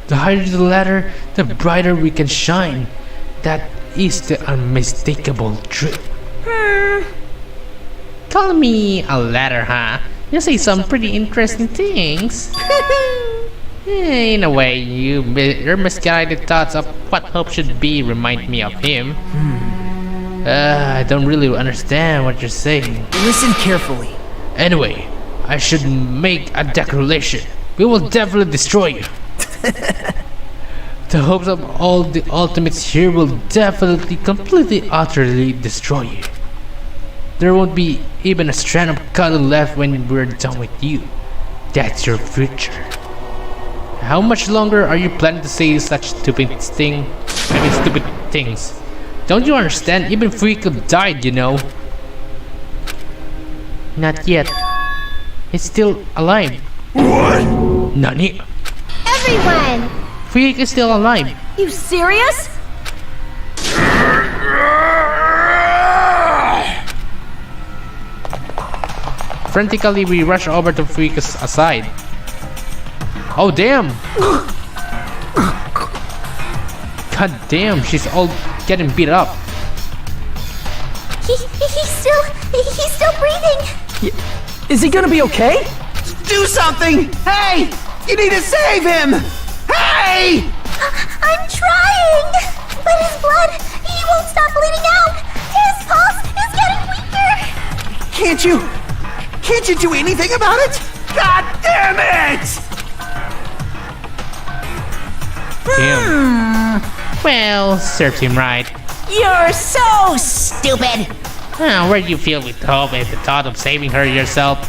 The higher the ladder, the brighter we can shine. That is the unmistakable truth. Call me a ladder, huh? You say some pretty interesting things. In a way, your misguided thoughts of what hope should be remind me of him. I don't really understand what you're saying. Listen carefully. Anyway, I should make a declaration. We will definitely destroy you. The hopes of all the ultimates here will definitely, completely, utterly destroy you. There won't be even a strand of cotton left when we're done with you. That's your future. How much longer are you planning to say such stupid things? Don't you understand? Even Fuyuko died, you know. Not yet. He's still alive. What? Nani? Everyone! Fuyuko is still alive. You serious? Frantically, we rush over to Fuyuko's side. Oh damn! God damn, she's all getting beat up. He's still breathing. Is he gonna be okay? Do something! Hey! You need to save him! Hey! I'm trying, but his blood, he Did you do anything about it? God damn it! Damn. Well, serves him right. You're so stupid. Where do you feel with hope at the thought of saving her yourself?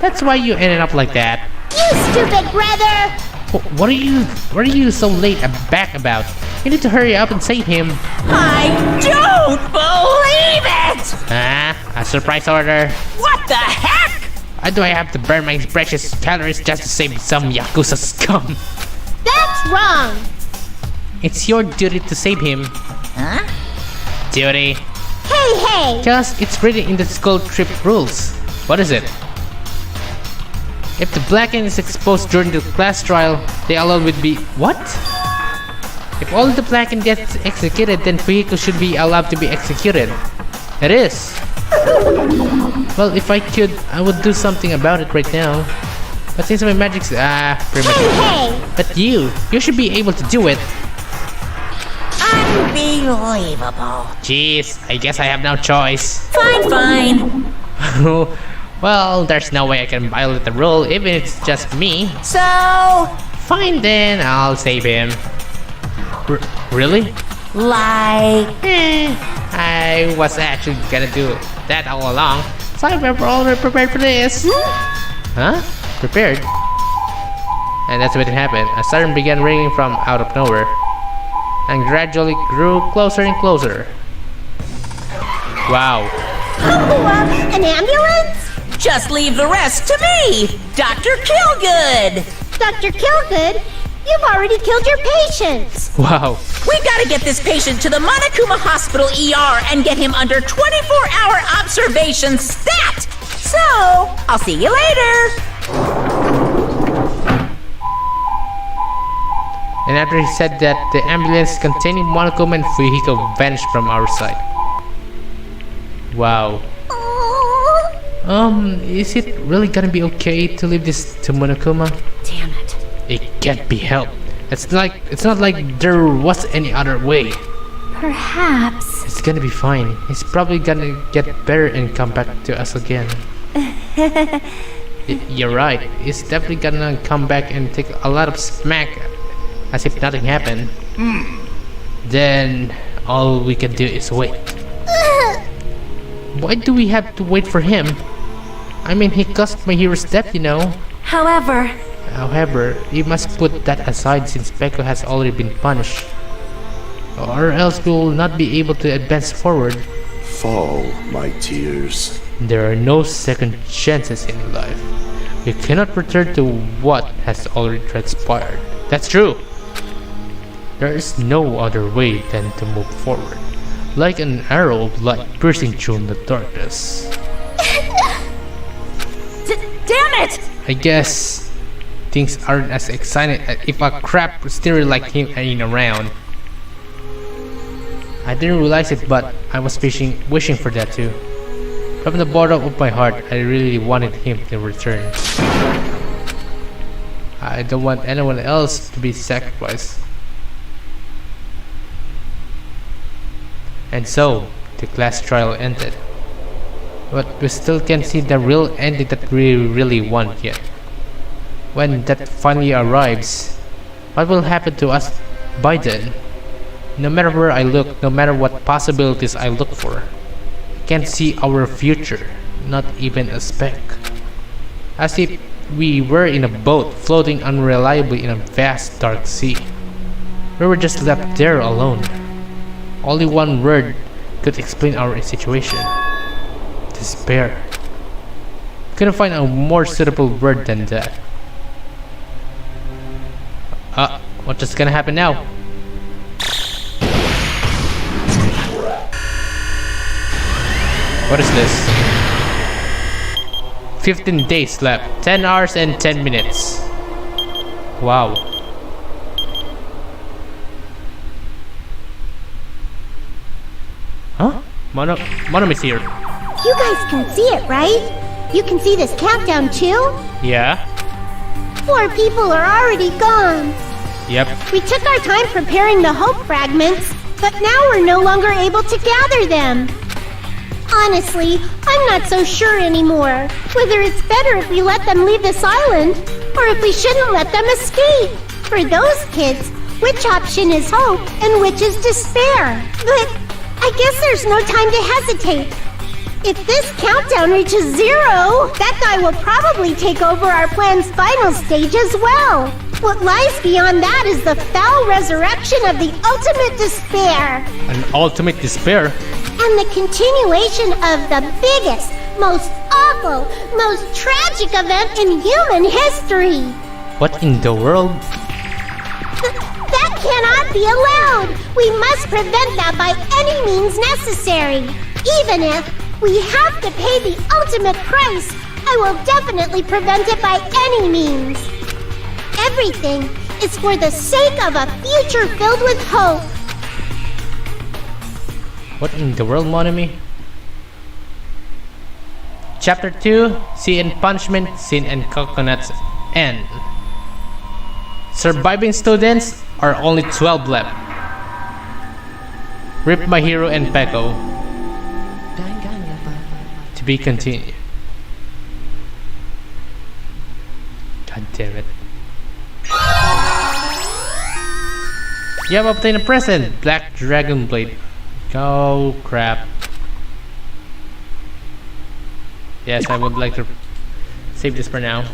That's why you ended up like that. You stupid brother! What are you so late back about? You need to hurry up and save him. I don't believe it! A surprise order. What the heck? Why do I have to burn my precious calories just to save some Yakuza scum? That's wrong! It's your duty to save him. Huh? Duty. Hey! Just it's written in the school trip rules. What is it? If the Blackened is exposed during the class trial, they alone would be... What? If all the Blackened gets executed, then Fuyiko should be allowed to be executed. It is. Well, if I could, I would do something about it right now. But since my magic's premature. Hey! But you should be able to do it. Unbelievable. Jeez, I guess I have no choice. Fine. Well, there's no way I can violate the rule, even if it's just me. So... Fine then, I'll save him. Really? Like... I was actually gonna do that all along, so I'm already prepared for this. Huh? Prepared? And that's when it happened. A siren began ringing from out of nowhere, and gradually grew closer and closer. Wow. An ambulance? Just leave the rest to me, Dr. Killgood! Dr. Killgood? You've already killed your patients! Wow. We gotta get this patient to the Monokuma Hospital ER and get him under 24-hour observation stat! So, I'll see you later! And after he said that, the ambulance containing Monokuma and Fuyiko vanished from our sight. Wow. Is it really gonna be okay to leave this to Monokuma? Damn it. It can't be helped. It's not like there was any other way. Perhaps. It's gonna be fine. He's probably gonna get better and come back to us again. You're right. He's definitely gonna come back and take a lot of smack as if nothing happened. Then all we can do is wait. Why do we have to wait for him? I mean, he caused Mahiru's death, you know. However, you must put that aside since Peko has already been punished. Or else we will not be able to advance forward. Fall, my tears. There are no second chances in life. We cannot return to what has already transpired. That's true. There is no other way than to move forward, like an arrow of light piercing through the darkness. damn it! I guess things aren't as exciting if a crap stereo like him ain't around. I didn't realize it, but I was wishing for that too. From the bottom of my heart, I really wanted him to return. I don't want anyone else to be sacrificed. And so, the class trial ended. But we still can't see the real ending that we really want yet. When that finally arrives, what will happen to us by then? No matter where I look, no matter what possibilities I look for, I can't see our future, not even a speck. As if we were in a boat floating unreliably in a vast dark sea. We were just left there alone. Only one word could explain our situation. Despair. Couldn't find a more suitable word than that. What's just gonna happen now? What is this? 15 days left, 10 hours and 10 minutes. Wow. Huh? Monom is here. You guys can see it, right? You can see this countdown too? Yeah? 4 people are already gone. Yep. We took our time preparing the hope fragments, but now we're no longer able to gather them. Honestly, I'm not so sure anymore. Whether it's better if we let them leave this island, or if we shouldn't let them escape. For those kids, which option is hope and which is despair? But I guess there's no time to hesitate. If this countdown reaches 0, that guy will probably take over our plan's final stage as well. What lies beyond that is the foul resurrection of the ultimate despair. An ultimate despair? And the continuation of the biggest, most awful, most tragic event in human history. What in the world? That cannot be allowed. We must prevent that by any means necessary. Even if we have to pay the ultimate price, I will definitely prevent it by any means. Everything is for the sake of a future filled with hope. What in the world, Monami? Chapter 2, Sea and Punishment, Sin and Coconuts End. Surviving students are only 12 left. Rip Mahiru and Peko. To be continued. God damn it. You have obtained a present, Black Dragon Blade. Oh crap. Yes, I would like to save this for now.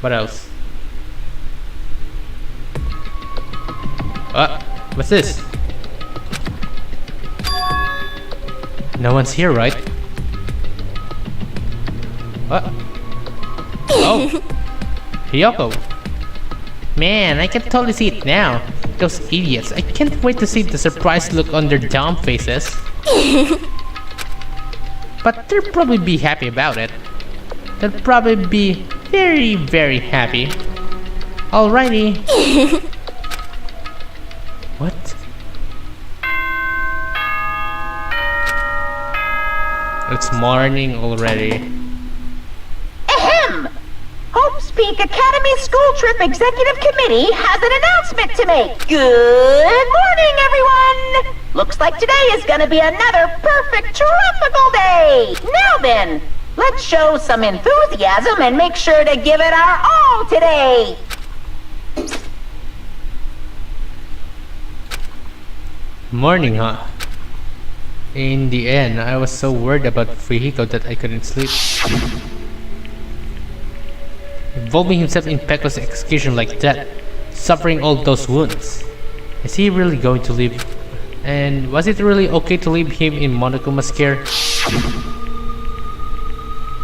What else? What's this? No one's here, right? What? Oh! Hiyoko! Man, I can totally see it now. Those idiots. I can't wait to see the surprised look on their dumb faces. But they'll probably be happy about it. They'll probably be very, very happy. Alrighty. What? It's morning already. Ahem! Hope's Peak Academy School Trip Executive Committee has an announcement to make. Good morning, everyone! Looks like today is gonna be another perfect tropical day! Now then, let's show some enthusiasm and make sure to give it our all today! Morning, huh? In the end, I was so worried about Fujiko that I couldn't sleep. Involving himself in Peko's execution like that, suffering all those wounds. Is he really going to leave? And was it really okay to leave him in Monokuma's care?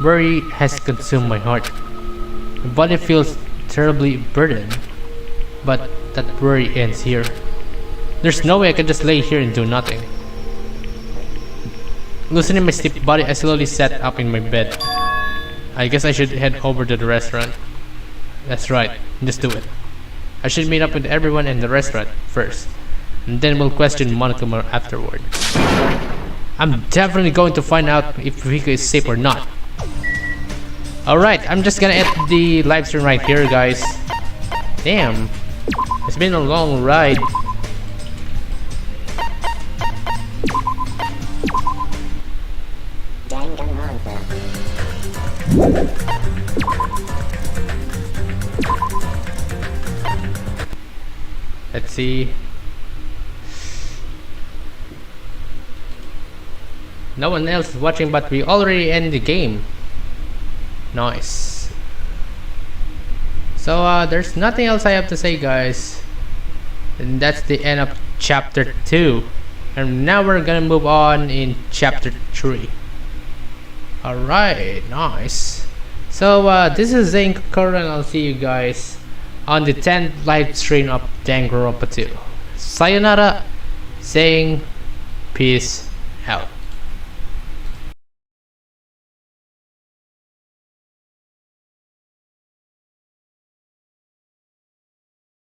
Worry has consumed my heart. My body feels terribly burdened. But that worry ends here. There's no way I can just lay here and do nothing. Loosening my stiff body, I slowly sat up in my bed. I guess I should head over to the restaurant. That's right, just do it. I should meet up with everyone in the restaurant first, and then we'll question Monokuma afterward. I'm definitely going to find out if Fujiko is safe or not. Alright, I'm just gonna end the live stream right here, guys. Damn, it's been a long ride. Let's see. No one else is watching, but we already end the game. Nice. So there's nothing else I have to say, guys. And that's the end of chapter 2. And now we're gonna move on in chapter 3. Alright, nice. So this is Xeing, Kokoru, and I'll see you guys on the 10th live stream of Danganronpa 2. Sayonara, Xeing, peace out.